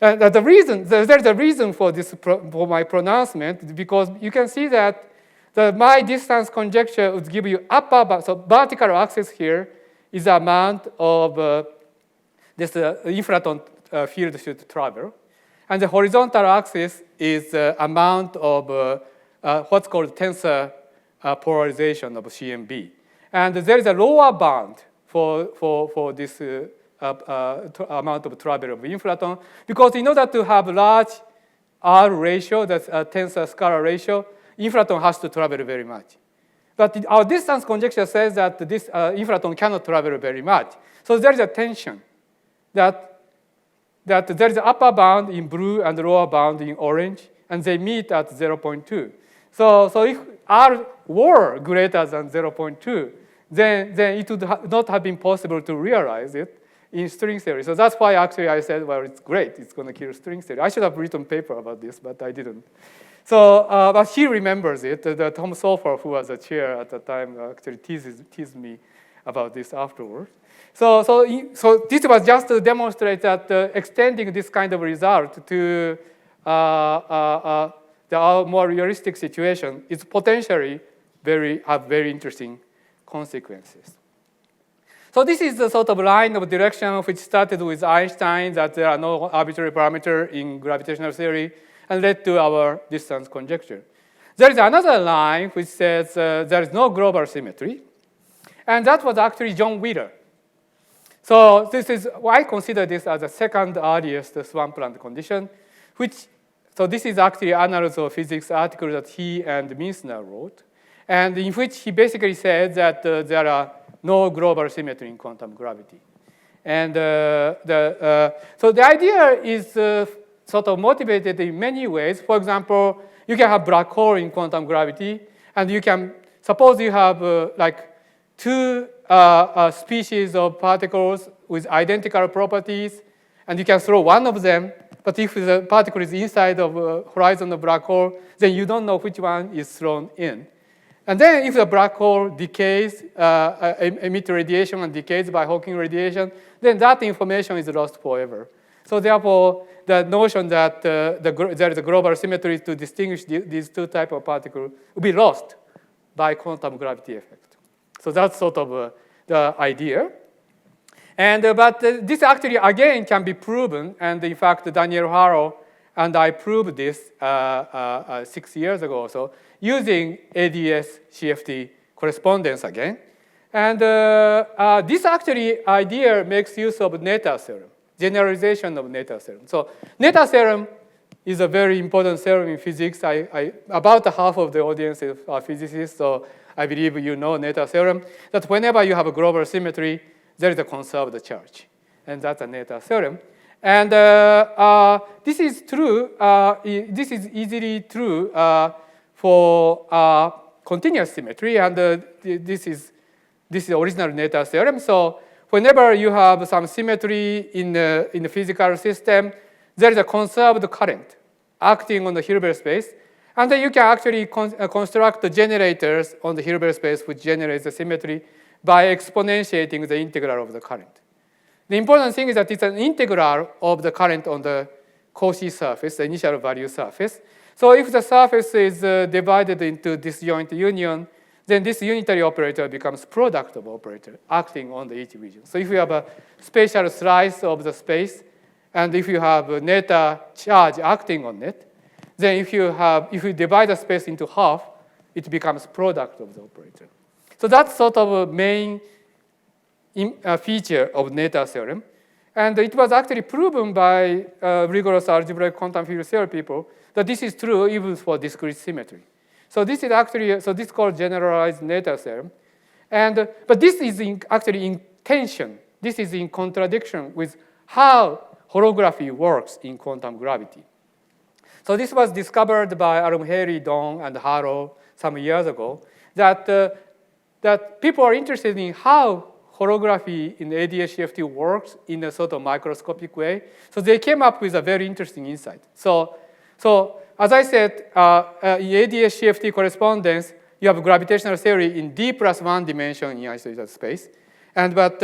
The reason, there's a reason for this, for my pronouncement, because you can see that my distance conjecture would give you upper bound. So vertical axis here is the amount of this infraton field should travel. And the horizontal axis is the amount of what's called tensor polarization of CMB. And there is a lower bound for this amount of travel of infraton, because in order to have large R ratio, that's a tensor scalar ratio, infraton has to travel very much. But our distance conjecture says that this infraton cannot travel very much. So there is a tension that there is an upper bound in blue and lower bound in orange, and they meet at 0.2. So if R were greater than 0.2, then it would not have been possible to realize it in string theory. So that's why actually I said, well, it's great. It's going to kill string theory. I should have written a paper about this, but I didn't. So, but he remembers it. Tom Sofer, who was a chair at the time, actually teased me about this afterwards. So this was just to demonstrate that extending this kind of result to the more realistic situation is potentially have very interesting consequences. So this is the sort of line of direction which started with Einstein, that there are no arbitrary parameters in gravitational theory, and led to our distance conjecture. There is another line which says there is no global symmetry, and that was actually John Wheeler. So I consider this as the second earliest Swampland condition, so this is actually Annals of Physics article that he and Minsner wrote, and in which he basically said that there are no global symmetry in quantum gravity. And so the idea is sort of motivated in many ways. For example, you can have black hole in quantum gravity, and you can, suppose you have like two species of particles with identical properties, and you can throw one of them, but if the particle is inside of a horizon of black hole, then you don't know which one is thrown in. And then if the black hole decays, emits radiation and decays by Hawking radiation, then that information is lost forever. So therefore, the notion that there is a global symmetry to distinguish these two types of particles will be lost by quantum gravity effect. So that's sort of the idea. And but this actually, again, can be proven. And in fact, Daniel Harrow and I proved this 6 years ago or so, using ADS-CFT correspondence again. And this actually idea makes use of Noether's theorem, generalization of Noether's theorem. So Noether's theorem is a very important theorem in physics. About half of the audience are physicists, so I believe you know Noether's theorem, that whenever you have a global symmetry, there is a conserved charge. And that's a Noether's theorem. And this is true. This is easily true for continuous symmetry. And this is the original Noether's theorem. So whenever you have some symmetry in the physical system, there is a conserved current acting on the Hilbert space. And then you can actually construct the generators on the Hilbert space which generates the symmetry by exponentiating the integral of the current. The important thing is that it's an integral of the current on the Cauchy surface, the initial value surface. So if the surface is divided into disjoint union, then this unitary operator becomes product of operator acting on the each region. So if you have a spatial slice of the space, and if you have a Noether charge acting on it, then if you divide the space into half, it becomes product of the operator. So that's sort of a main feature of Noether's theorem. And it was actually proven by rigorous algebraic quantum field theory people that this is true even for discrete symmetry. So this is actually, this is called generalized Noether's theorem. But this is actually in tension. This is in contradiction with how holography works in quantum gravity. So this was discovered by Aram Haley, Dong, and Harrow some years ago, that people are interested in how holography in ADS-CFT works in a sort of microscopic way. So they came up with a very interesting insight. So as I said, in ADS-CFT correspondence, you have gravitational theory in d+1 dimension in isolated space. But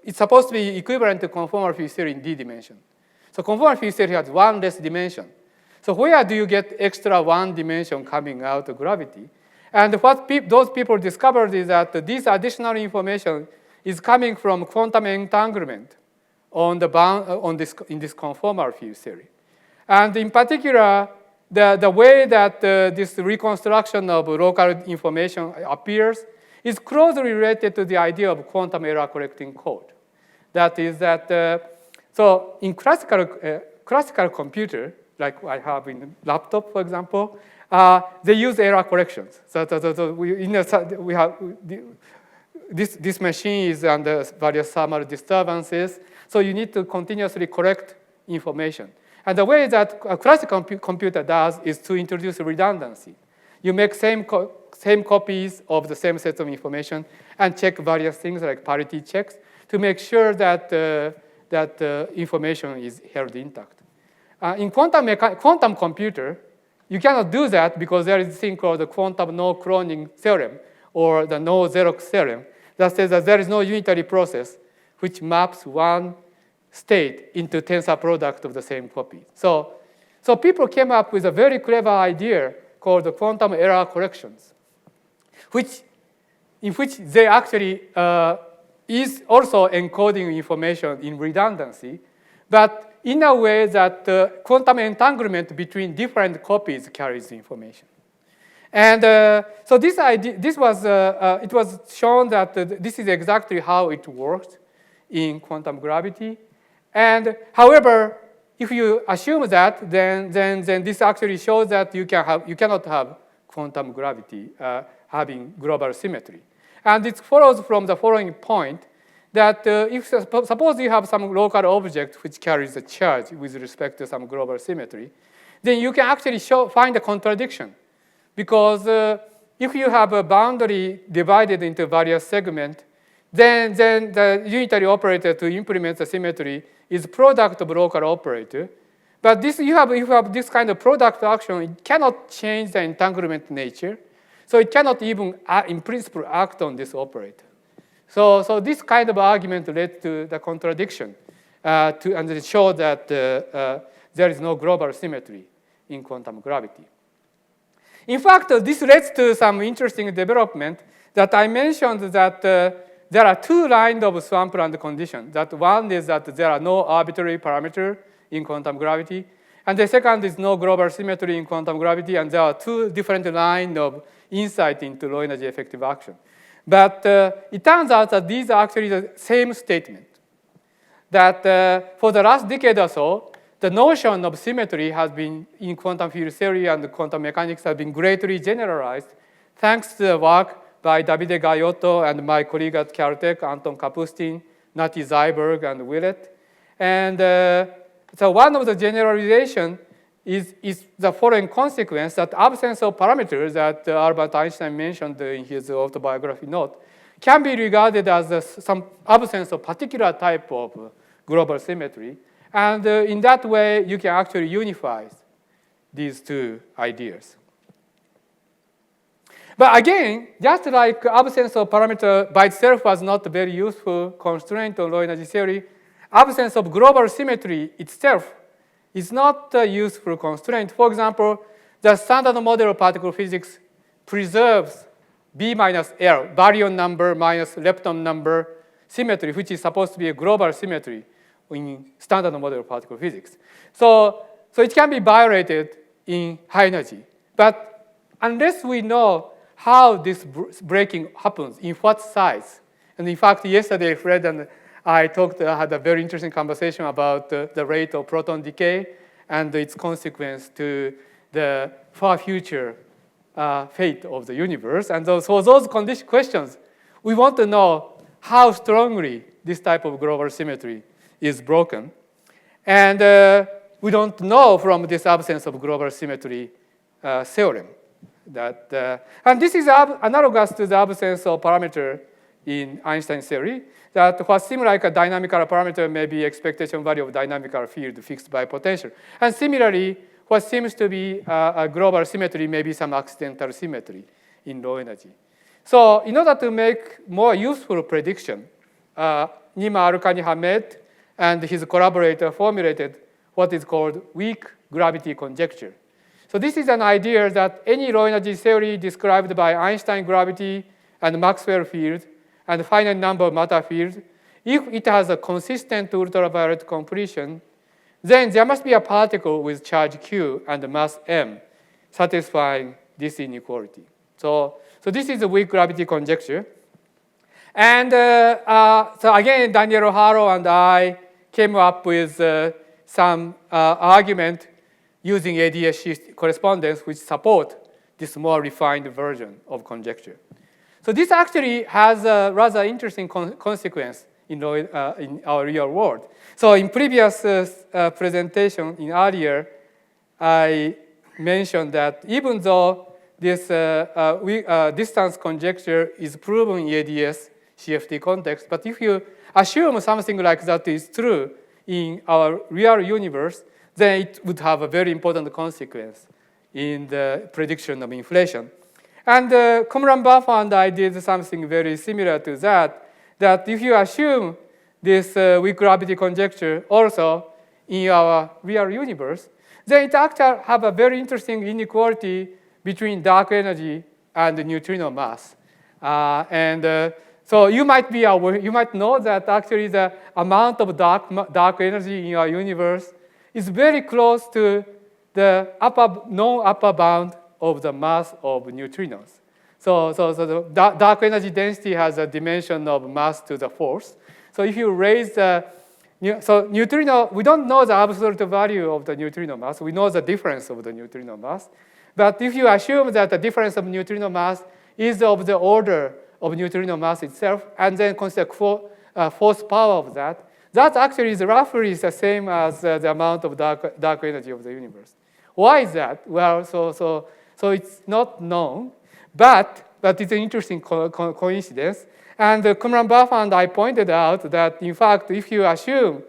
it's supposed to be equivalent to conformal field theory in d dimension. So conformal field theory has one less dimension. So where do you get extra one dimension coming out of gravity? And what those people discovered is that this additional information is coming from quantum entanglement on the in this conformal field theory. And in particular, the way that this reconstruction of local information appears is closely related to the idea of quantum error correcting code. That is that, so in classical computer, like I have in laptop, for example, they use error corrections. So we have this machine is under various thermal disturbances, so you need to continuously correct information. And the way that a classical computer does is to introduce redundancy. You make same copies of the same set of information and check various things like parity checks to make sure that information is held intact. In quantum computer, you cannot do that because there is a thing called the quantum no cloning theorem or the no Xerox theorem that says that there is no unitary process which maps one state into tensor product of the same copy. So people came up with a very clever idea called the quantum error corrections, in which they actually is also encoding information in redundancy, but in a way that quantum entanglement between different copies carries the information. And so this idea, it was shown that this is exactly how it works in quantum gravity. And however, if you assume that, then this actually shows that you cannot have quantum gravity having global symmetry. And it follows from the following point that suppose you have some local object which carries a charge with respect to some global symmetry, then you can actually find a contradiction. Because if you have a boundary divided into various segments, then the unitary operator to implement the symmetry is product of local operator. But if you have this kind of product action, it cannot change the entanglement nature. So it cannot even, in principle, act on this operator. So this kind of argument led to the contradiction, and it showed that there is no global symmetry in quantum gravity. In fact, this leads to some interesting development that I mentioned that there are two lines of Swampland conditions. That one is that there are no arbitrary parameter in quantum gravity, and the second is no global symmetry in quantum gravity, and there are two different lines of insight into low energy effective action. But it turns out that these are actually the same statement. That for the last decade or so, the notion of symmetry has been in quantum field theory and quantum mechanics has been greatly generalized thanks to the work by Davide Gaiotto and my colleague at Caltech, Anton Kapustin, Nati Zyberg, and Willett. And so one of the generalization is the following consequence, that absence of parameters that Albert Einstein mentioned in his autobiography note can be regarded as some absence of particular type of global symmetry. And in that way, you can actually unify these two ideas. But again, just like absence of parameter by itself was not a very useful constraint on low energy theory, absence of global symmetry itself is not a useful constraint. For example, the standard model of particle physics preserves B minus L, baryon number minus lepton number symmetry, which is supposed to be a global symmetry in standard model of particle physics. So it can be violated in high energy. But unless we know how this breaking happens, in what size, and in fact, yesterday, Fred and I had a very interesting conversation about the rate of proton decay and its consequence to the far future fate of the universe. And those questions, we want to know how strongly this type of global symmetry is broken. And we don't know from this absence of global symmetry theorem. And this is analogous to the absence of parameter in Einstein theory, that what seems like a dynamical parameter may be expectation value of dynamical field fixed by potential. And similarly, what seems to be a global symmetry may be some accidental symmetry in low energy. So in order to make more useful prediction, Nima Al-Kani Hamed and his collaborator formulated what is called weak gravity conjecture. So this is an idea that any low energy theory described by Einstein gravity and Maxwell field and finite number matter field, if it has a consistent ultraviolet completion, then there must be a particle with charge Q and mass m satisfying this inequality. So this is a weak gravity conjecture. And so again, Daniel Haro and I came up with some argument using ADS shift correspondence which support this more refined version of conjecture. So this actually has a rather interesting consequence in our real world. So in previous presentation, in earlier, I mentioned that even though this distance conjecture is proven in ADS CFT context, but if you assume something like that is true in our real universe, then it would have a very important consequence in the prediction of inflation. And Kumran Baffa and I did something very similar to that, that if you assume this weak gravity conjecture also in our real universe, then it actually have a very interesting inequality between dark energy and neutrino mass. So you might know that actually the amount of dark energy in your universe is very close to the non-upper bound of the mass of neutrinos. So the dark energy density has a dimension of mass to the fourth. So if you raise the neutrino, we don't know the absolute value of the neutrino mass. We know the difference of the neutrino mass. But if you assume that the difference of neutrino mass is of the order of neutrino mass itself, and then consider fourth power of that, that actually is roughly the same as the amount of dark energy of the universe. Why is that? Well, so it's not known, but it's an interesting coincidence. And Kumran Baffa and I pointed out that, in fact, if you assume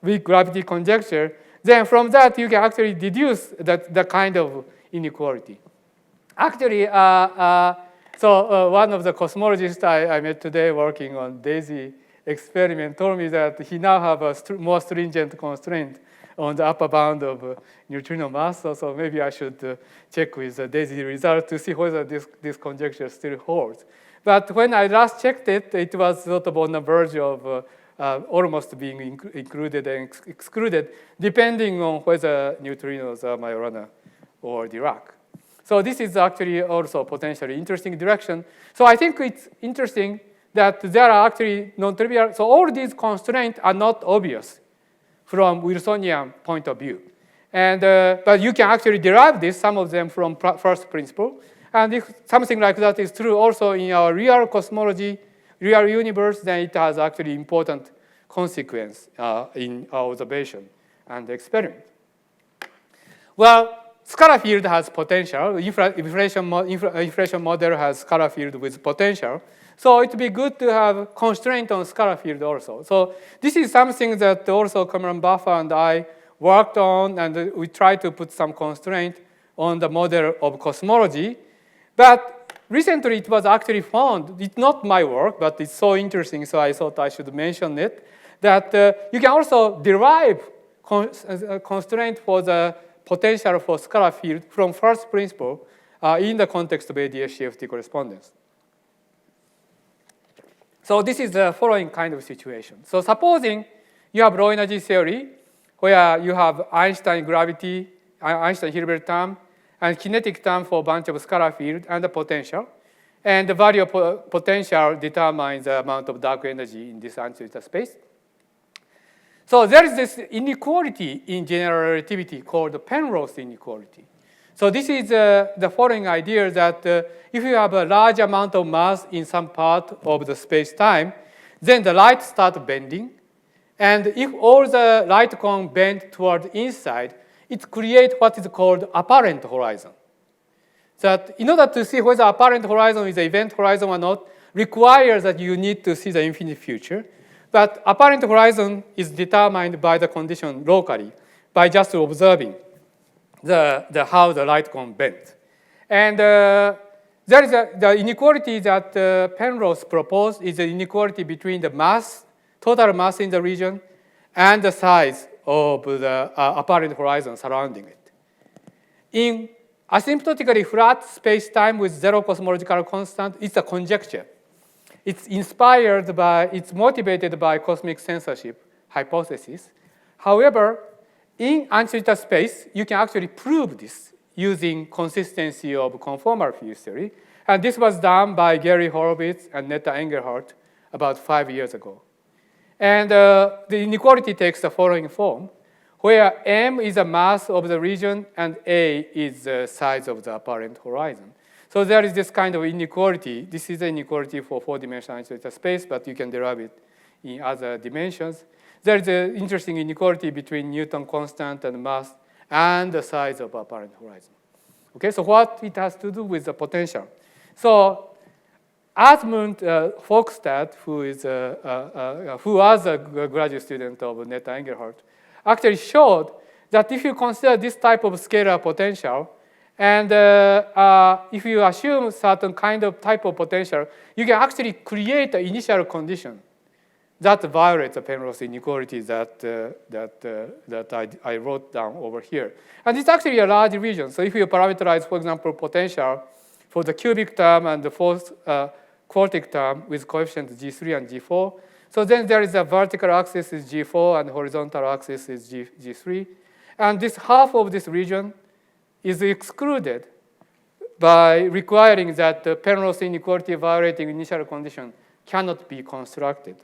weak gravity conjecture, then from that you can actually deduce the kind of inequality. Actually, one of the cosmologists I met today working on DAISY experiment told me that he now have a more stringent constraint on the upper bound of neutrino mass. So maybe I should check with the DAISY result to see whether this conjecture still holds. But when I last checked it, it was sort of on the verge of almost being included and excluded, depending on whether neutrinos are Majorana or Dirac. So this is actually also a potentially interesting direction. So I think it's interesting that there are actually non-trivial. So all these constraints are not obvious from Wilsonian point of view. And, but you can actually derive this, some of them from first principle. And if something like that is true also in our real cosmology, real universe, then it has actually important consequence in our observation and experiment. Well, scalar field has potential. Inflation model has scalar field with potential. So it would be good to have constraint on scalar field also. So this is something that also Kumran Baffa and I worked on, and we tried to put some constraint on the model of cosmology. But recently it was actually found, it's not my work, but it's so interesting, so I thought I should mention it, that you can also derive constraint for the potential for scalar field from first principle in the context of ADS-CFT correspondence. So this is the following kind of situation. So supposing you have low energy theory where you have Einstein gravity, Einstein-Hilbert term, and kinetic term for a bunch of scalar field and the potential. And the value of potential determines the amount of dark energy in this uncertain space. So there is this inequality in general relativity called the Penrose inequality. So this is the following idea that if you have a large amount of mass in some part of the space-time, then the light starts bending. And if all the light cone bend toward inside, it creates what is called apparent horizon. That in order to see whether apparent horizon is the event horizon or not, requires that you need to see the infinite future. But apparent horizon is determined by the condition locally, by just observing how the light cone bends. And there is the inequality that Penrose proposed is the inequality between the mass, total mass in the region, and the size of the apparent horizon surrounding it. In asymptotically flat space-time with zero cosmological constant, it's a conjecture. It's motivated by cosmic censorship hypothesis. However, in uncertain space, you can actually prove this using consistency of conformal field theory. And this was done by Gary Horowitz and Netta Engelhardt about 5 years ago. And the inequality takes the following form, where M is the mass of the region and A is the size of the apparent horizon. So there is this kind of inequality. This is an inequality for 4-dimensional uncertain space, but you can derive it in other dimensions. There is an interesting inequality between Newton constant and mass and the size of apparent horizon. Okay, so what it has to do with the potential? So Asmund Folkestad, who was a graduate student of Netta Engelhardt, actually showed that if you consider this type of scalar potential, and if you assume certain kind of type of potential, you can actually create an initial condition that violates the Penrose inequality that I wrote down over here. And it's actually a large region. So if you parameterize, for example, potential for the cubic term and the fourth quartic term with coefficients G3 and G4, so then there is a vertical axis is G4 and horizontal axis is G3. And this half of this region is excluded by requiring that the Penrose inequality violating initial condition cannot be constructed.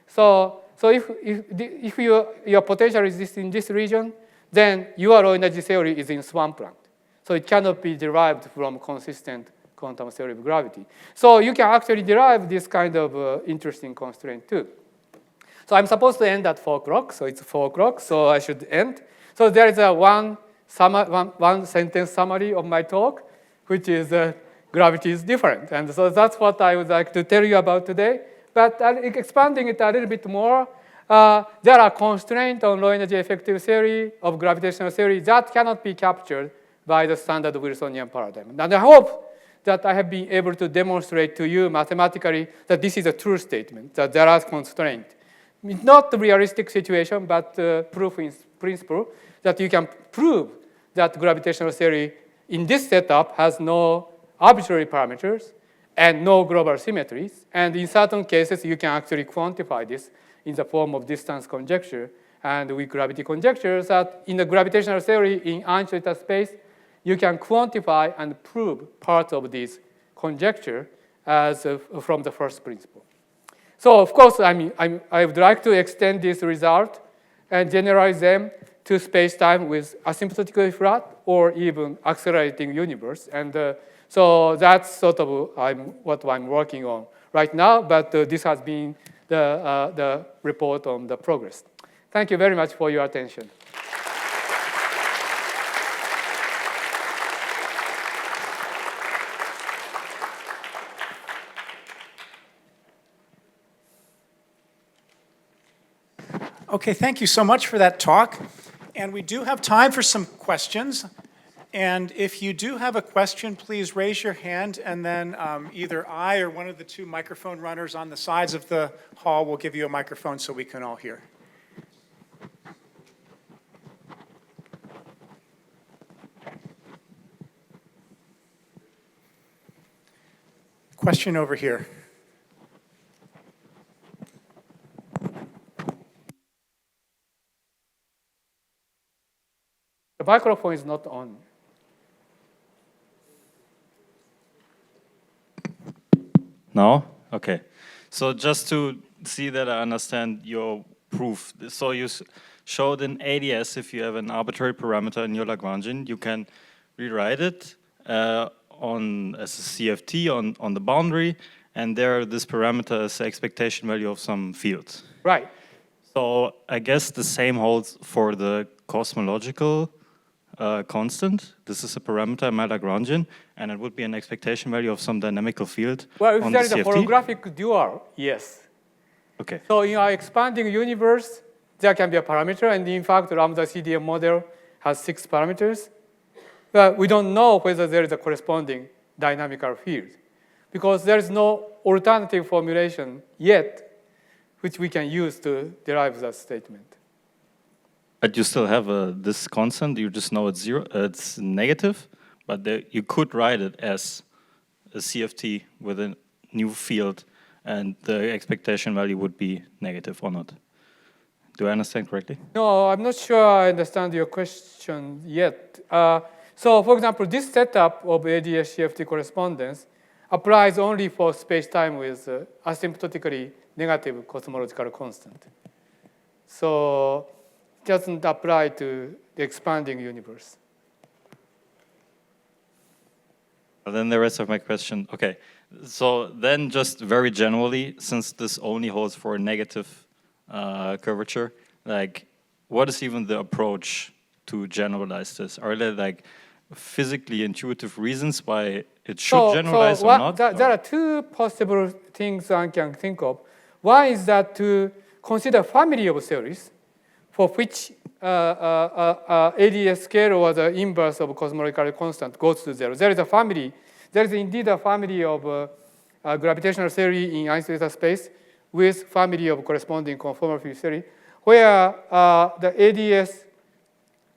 So if your potential is in this region, then your low energy theory is in swampland. So it cannot be derived from consistent quantum theory of gravity. So you can actually derive this kind of interesting constraint too. So I'm supposed to end at 4 o'clock, so it's 4 o'clock, so I should end. So there is a one sentence summary of my talk, which is gravity is different. And so that's what I would like to tell you about today. But expanding it a little bit more, there are constraints on low energy effective theory of gravitational theory that cannot be captured by the standard Wilsonian paradigm. And I hope that I have been able to demonstrate to you mathematically that this is a true statement, that there are constraints. It's not the realistic situation, but proof in principle that you can prove that gravitational theory in this setup has no arbitrary parameters and no global symmetries. And in certain cases, you can actually quantify this in the form of distance conjecture and weak gravity conjectures that in the gravitational theory in uncertain space, you can quantify and prove parts of this conjecture as from the first principle. So of course, I would like to extend this result and generalize them to space-time with asymptotically flat or even accelerating universe. And so that's sort of what I'm working on right now, but this has been the report on the progress. Thank you very much for your attention. Okay, thank you so much for that talk. And we do have time for some questions. And if you do have a question, please raise your hand, and then either I or one of the 2 microphone runners on the sides of the hall will give you a microphone so we can all hear. Question over here. The microphone is not on. No? Okay. So just to see that I understand your proof. So you showed in ADS, if you have an arbitrary parameter in your Lagrangian, you can rewrite it as a CFT on the boundary, and there this parameter is the expectation value of some field. Right. So I guess the same holds for the cosmological constant. This is a parameter in my Lagrangian, and it would be an expectation value of some dynamical field. Well, if on there the is a CFT. holographic dual, yes. Okay. So in our expanding universe, there can be a parameter, and in fact, lambda CDM model has 6 parameters. But we don't know whether there is a corresponding dynamical field because there is no alternative formulation yet which we can use to derive that statement. But you still have this constant. You just know it's zero. It's negative, but you could write it as a CFT with a new field, and the expectation value would be negative or not. Do I understand correctly? No, I'm not sure I understand your question yet. So, for example, this setup of ADS CFT correspondence applies only for space-time with asymptotically negative cosmological constant. So, it doesn't apply to the expanding universe. Well, then the rest of my question, okay. So then just very generally, since this only holds for a negative curvature, like what is even the approach to generalize this? Are there like physically intuitive reasons why it should generalize or not? There are two possible things one can think of. One is that to consider family of theories for which ADS scale or the inverse of cosmological constant goes to zero. There is a family. There is indeed a family of gravitational theory in Einstein space with family of corresponding conformal field theory, where the ADS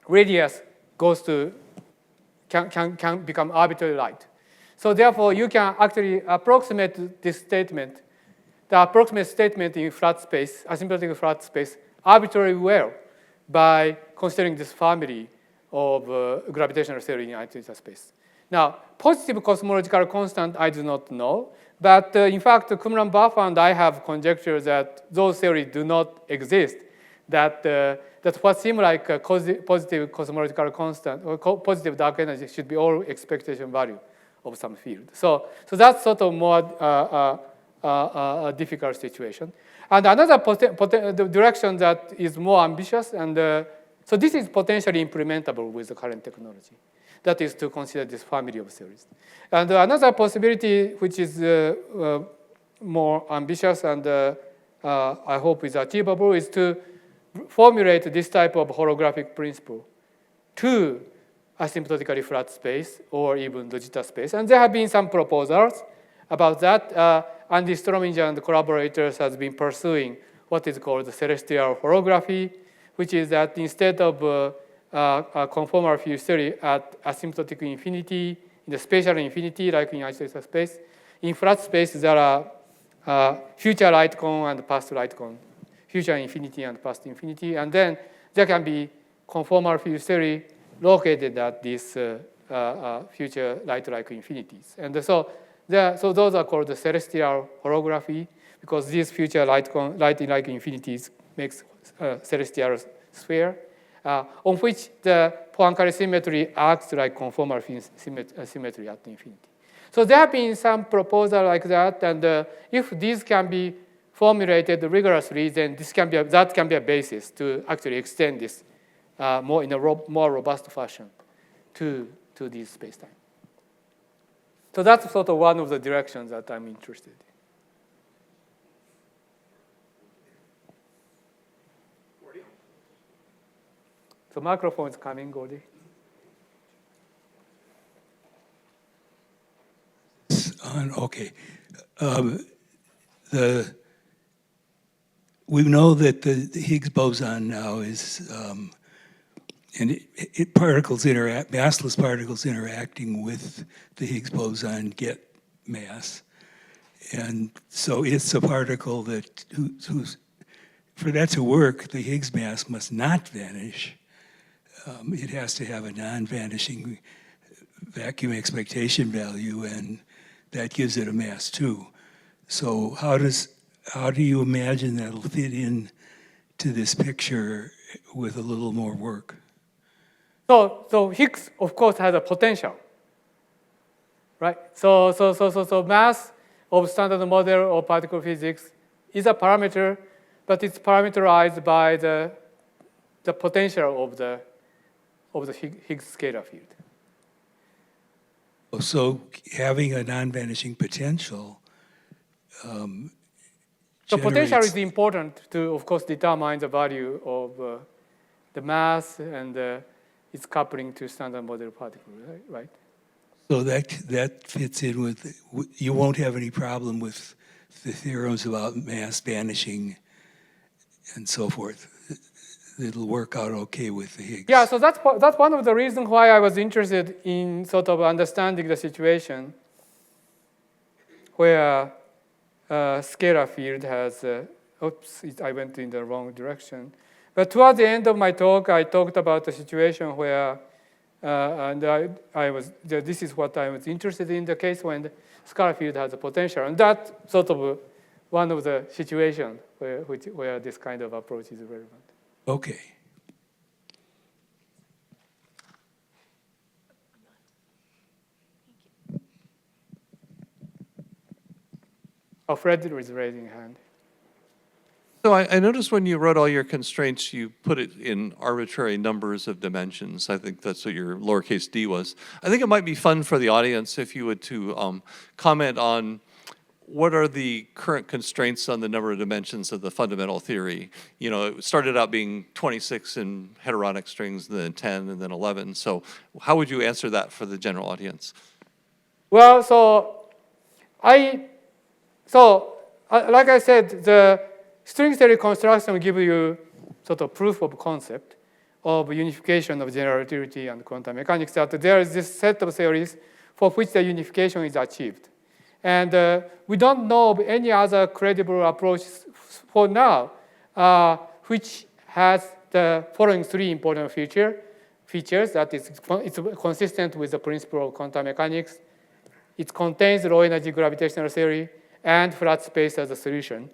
radius goes to can become arbitrary light. So therefore, you can actually approximate this statement, the approximate statement in flat space, asymptotic flat space, arbitrarily well by considering this family of gravitational theory in Einstein space. Now, positive cosmological constant, I do not know. But in fact, Qumran Baffa and I have conjectured that those theories do not exist, that what seems like a positive cosmological constant or positive dark energy should be all expectation value of some field. So that's sort of more a difficult situation. And another direction that is more ambitious, and so this is potentially implementable with the current technology. That is to consider this family of theories. And another possibility, which is more ambitious and I hope is achievable, is to formulate this type of holographic principle to asymptotically flat space or even Logita space. And there have been some proposals about that. Andy Strominger and collaborators has been pursuing what is called the celestial holography, which is that instead of a conformal field theory at asymptotic infinity, in the spatial infinity, like in Einstein space, in flat space there are future light cone and past light cone, future infinity and past infinity, and then there can be conformal field theory located at these future light-like infinities. And so those are called the celestial holography, because these future light-like infinities makes celestial sphere, on which the Poincare symmetry acts like conformal symmetry at infinity. So there have been some proposals like that, and if these can be formulated rigorously, then that can be a basis to actually extend this more in a more robust fashion to these space-time. So that's sort of one of the directions that I'm interested in. So microphone is coming, Gordy. Okay. We know that the Higgs boson now is, massless particles interacting with the Higgs boson get mass. And so it's a particle that, for that to work, the Higgs mass must not vanish. It has to have a non-vanishing vacuum expectation value, and that gives it a mass too. So how do you imagine that'll fit in to this picture with a little more work? So Higgs, of course, has a potential, right? So mass of standard model of particle physics is a parameter, but it's parameterized by the potential of the Higgs scalar field. So having a non-vanishing potential So potential is important to, of course, determine the value of the mass and its coupling to standard model particle, right? So that fits in with, you won't have any problem with the theorems about mass vanishing and so forth. it'll work out okay with the Higgs. Yeah, so that's one of the reasons why I was interested in sort of understanding the situation where scalar field has, I went in the wrong direction. But toward the end of my talk, I talked about the situation where, this is what I was interested in, the case when the scalar field has a potential. And that's sort of one of the situations where this kind of approach is relevant. Okay. Oh, Fred is raising a hand. So I noticed when you wrote all your constraints, you put it in arbitrary numbers of dimensions. I think that's what your lowercase d was. I think it might be fun for the audience if you would to comment on what are the current constraints on the number of dimensions of the fundamental theory. You know, it started out being 26 in heteronic strings, and then 10, and then 11. So how would you answer that for the general audience? Well, like I said, the string theory construction will give you sort of proof of concept of unification of general relativity and quantum mechanics, that there is this set of theories for which the unification is achieved. And we don't know of any other credible approach for now, which has the following three important features, that it's consistent with the principle of quantum mechanics. It contains low energy gravitational theory and flat space as a solution.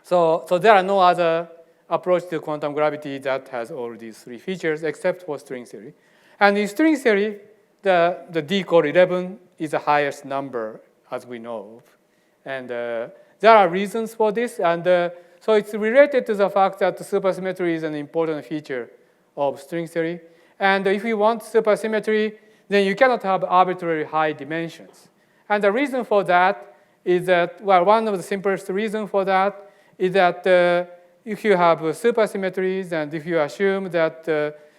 So there are no other approach to quantum gravity that has all these three features except for string theory. And in string theory, the D called 11 is the highest number as we know of. And there are reasons for this. And so it's related to the fact that supersymmetry is an important feature of string theory. And if you want supersymmetry, then you cannot have arbitrary high dimensions. And the reason for that is that, well, one of the simplest reasons for that is that if you have supersymmetries and if you assume that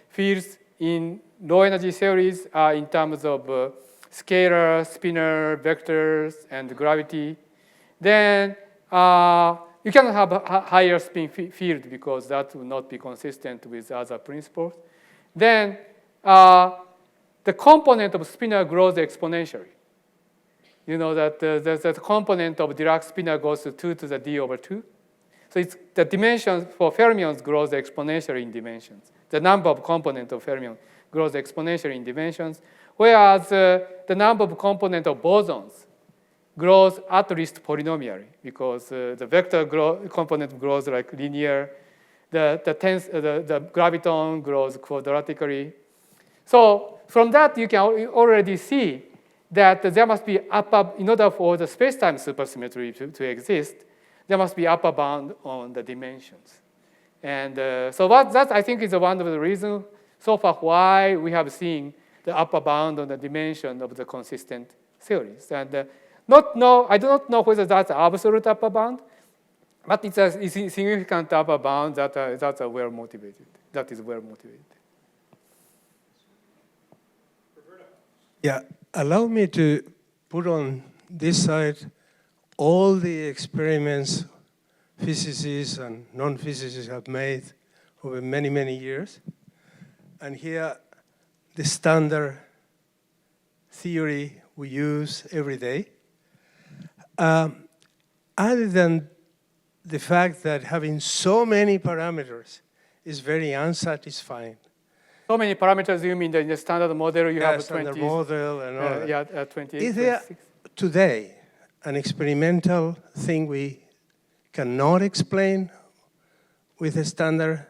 fields in low energy theories are in terms of scalar, spinor, vectors, and gravity, then you cannot have a higher spin field because that will not be consistent with other principles. Then the component of spinor grows exponentially. You know that the component of Dirac spinor goes to 2 to the d over 2. So it's the dimensions for fermions grows exponentially in dimensions. The number of components of fermion grows exponentially in dimensions, whereas the number of components of bosons grows at least polynomially because the vector component grows like linear. The graviton grows quadratically. So from that, you can already see that there must be in order for the space-time supersymmetry to exist, there must be upper bound on the dimensions. And so that I think is one of the reasons so far why we have seen the upper bound on the dimension of the consistent theories. And I do not know whether that's absolute upper bound, but it's a significant upper bound that's well motivated. That is well motivated. Yeah, allow me to put on this side all the experiments physicists and non-physicists have made over many, many years. And here, the standard theory we use every day. Other than the fact that having so many parameters is very unsatisfying. So many parameters, you mean in the standard model you have 20? Standard model and all that. Yeah, 28, Is there 26. today an experimental thing we cannot explain with a standard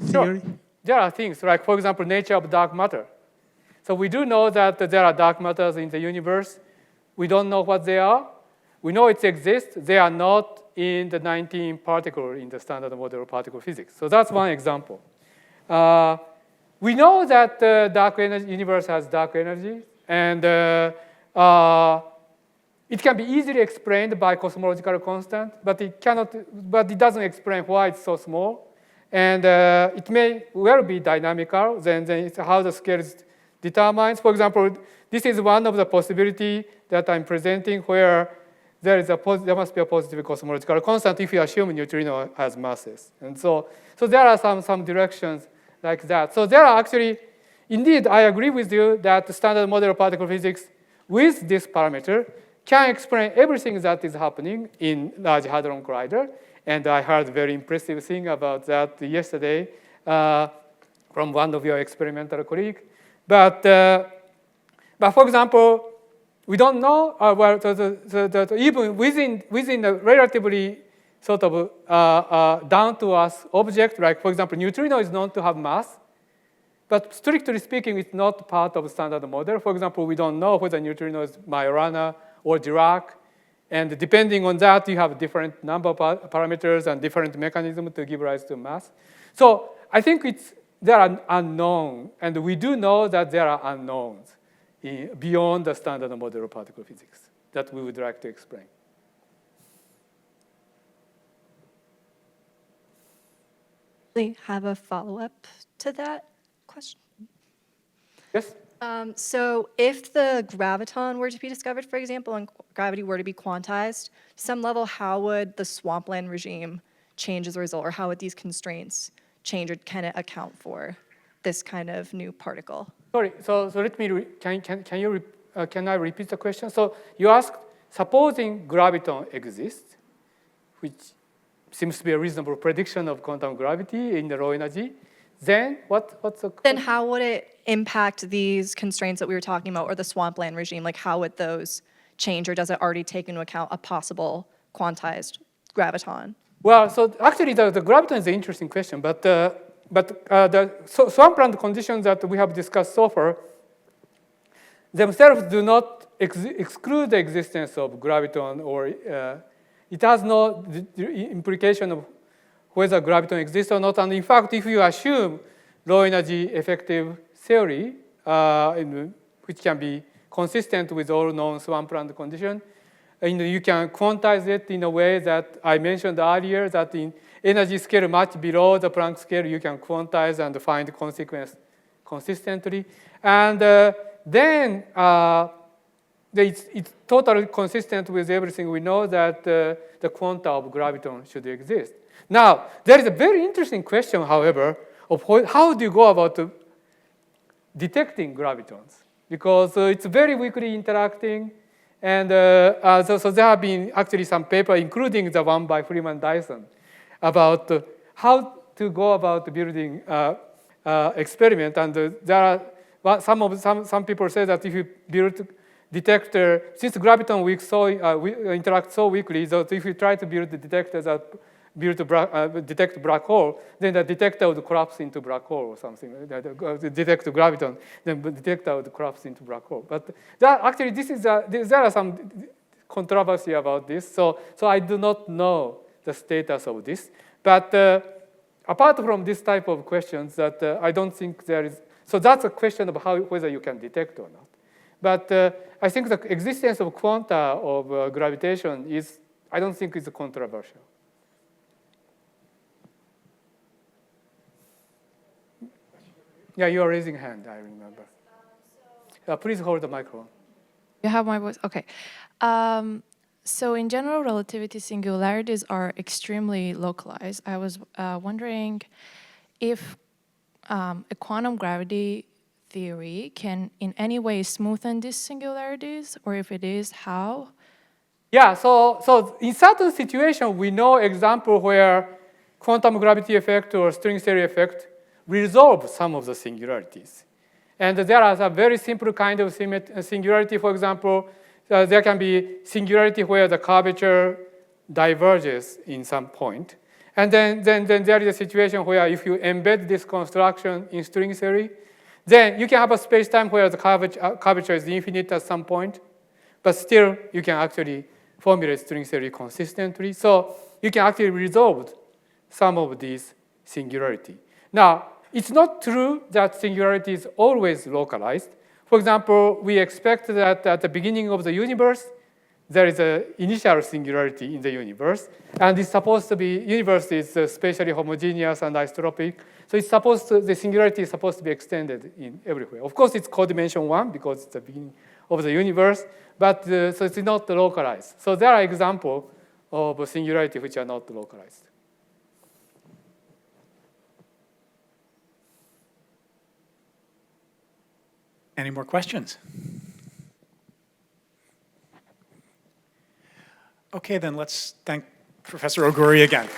theory? Sure. There are things, like, for example, nature of dark matter. So we do know that there are dark matters in the universe. We don't know what they are. We know it exists. They are not in the 19 particle in the standard model of particle physics. So that's one example. We know that the dark energy universe has dark energy, and it can be easily explained by cosmological constant, but it doesn't explain why it's so small. And it may well be dynamical, then it's how the scale is determined. For example, this is one of the possibilities that I'm presenting where there must be a positive cosmological constant if you assume neutrino has masses. And so there are some directions like that. So there are actually, indeed, I agree with you that the standard model of particle physics with this parameter can explain everything that is happening in Large Hadron Collider. And I heard a very impressive thing about that yesterday from one of your experimental colleagues. But for example, we don't know even within a relatively sort of down to earth object, like for example, neutrino is known to have mass, but strictly speaking, it's not part of standard model. For example, we don't know whether neutrino is Majorana or Dirac, and depending on that, you have different number of parameters and different mechanisms to give rise to mass. So I think there are unknown, and we do know that there are unknowns beyond the standard model of particle physics that we would like to explain. We have a follow-up to that question. Yes? So if the graviton were to be discovered, for example, and gravity were to be quantized, to some level, how would the Swampland regime change as a result, or how would these constraints change, or can it account for this kind of new particle? Sorry, so let me, can I repeat the question? So you asked, supposing graviton exists, which seems to be a reasonable prediction of quantum gravity in the low energy, then what's the... Then how would it impact these constraints that we were talking about, or the Swampland regime? Like how would those change, or does it already take into account a possible quantized graviton? Well, so actually the graviton is an interesting question, but the Swampland conditions that we have discussed so far themselves do not exclude the existence of graviton, or it has no implication of whether graviton exists or not. And in fact, if you assume low energy effective theory, which can be consistent with all known Swampland conditions, you can quantize it in a way that I mentioned earlier, that in energy scale much below the Planck scale, you can quantize and find consequence consistently. And then it's totally consistent with everything we know that the quanta of graviton should exist. Now, there is a very interesting question, however, of how do you go about detecting gravitons? Because it's very weakly interacting. And so there have been actually some papers, including the one by Freeman Dyson, about how to go about building experiment. And there are some people say that if you build detector, since graviton interact so weakly, so if you try to build a detector that detect black hole, then the detector would collapse into black hole or something. Detect graviton, then the detector would collapse into black hole. But actually, there are some controversy about this. So I do not know the status of this. But apart from this type of questions, that I don't think there is. So that's a question of whether you can detect or not. But I think the existence of quanta of gravitation I don't think is controversial. Yeah, you are raising hand, I remember. Please hold the microphone. You have my voice? Okay. So in general relativity, singularities are extremely localized. I was wondering if a quantum gravity theory can in any way smoothen these singularities, or if it is, how? Yeah, so in certain situations, we know example where quantum gravity effect or string theory effect resolve some of the singularities. And there are a very simple kind of singularity. For example, there can be singularity where the curvature diverges in some point. And then there is a situation where if you embed this construction in string theory, then you can have a space-time where the curvature is infinite at some point, but still you can actually formulate string theory consistently. So you can actually resolve some of these singularity. Now, it's not true that singularity is always localized. For example, we expect that at the beginning of the universe, there is an initial singularity in the universe, and it's supposed to be, universe is spatially homogeneous and isotropic, so it's supposed to, the singularity is supposed to be extended in everywhere. Of course, it's codimension 1 because it's the beginning of the universe, but so it's not localized. So there are examples of singularity which are not localized. Any more questions? Okay, then let's thank Professor Ooguri again.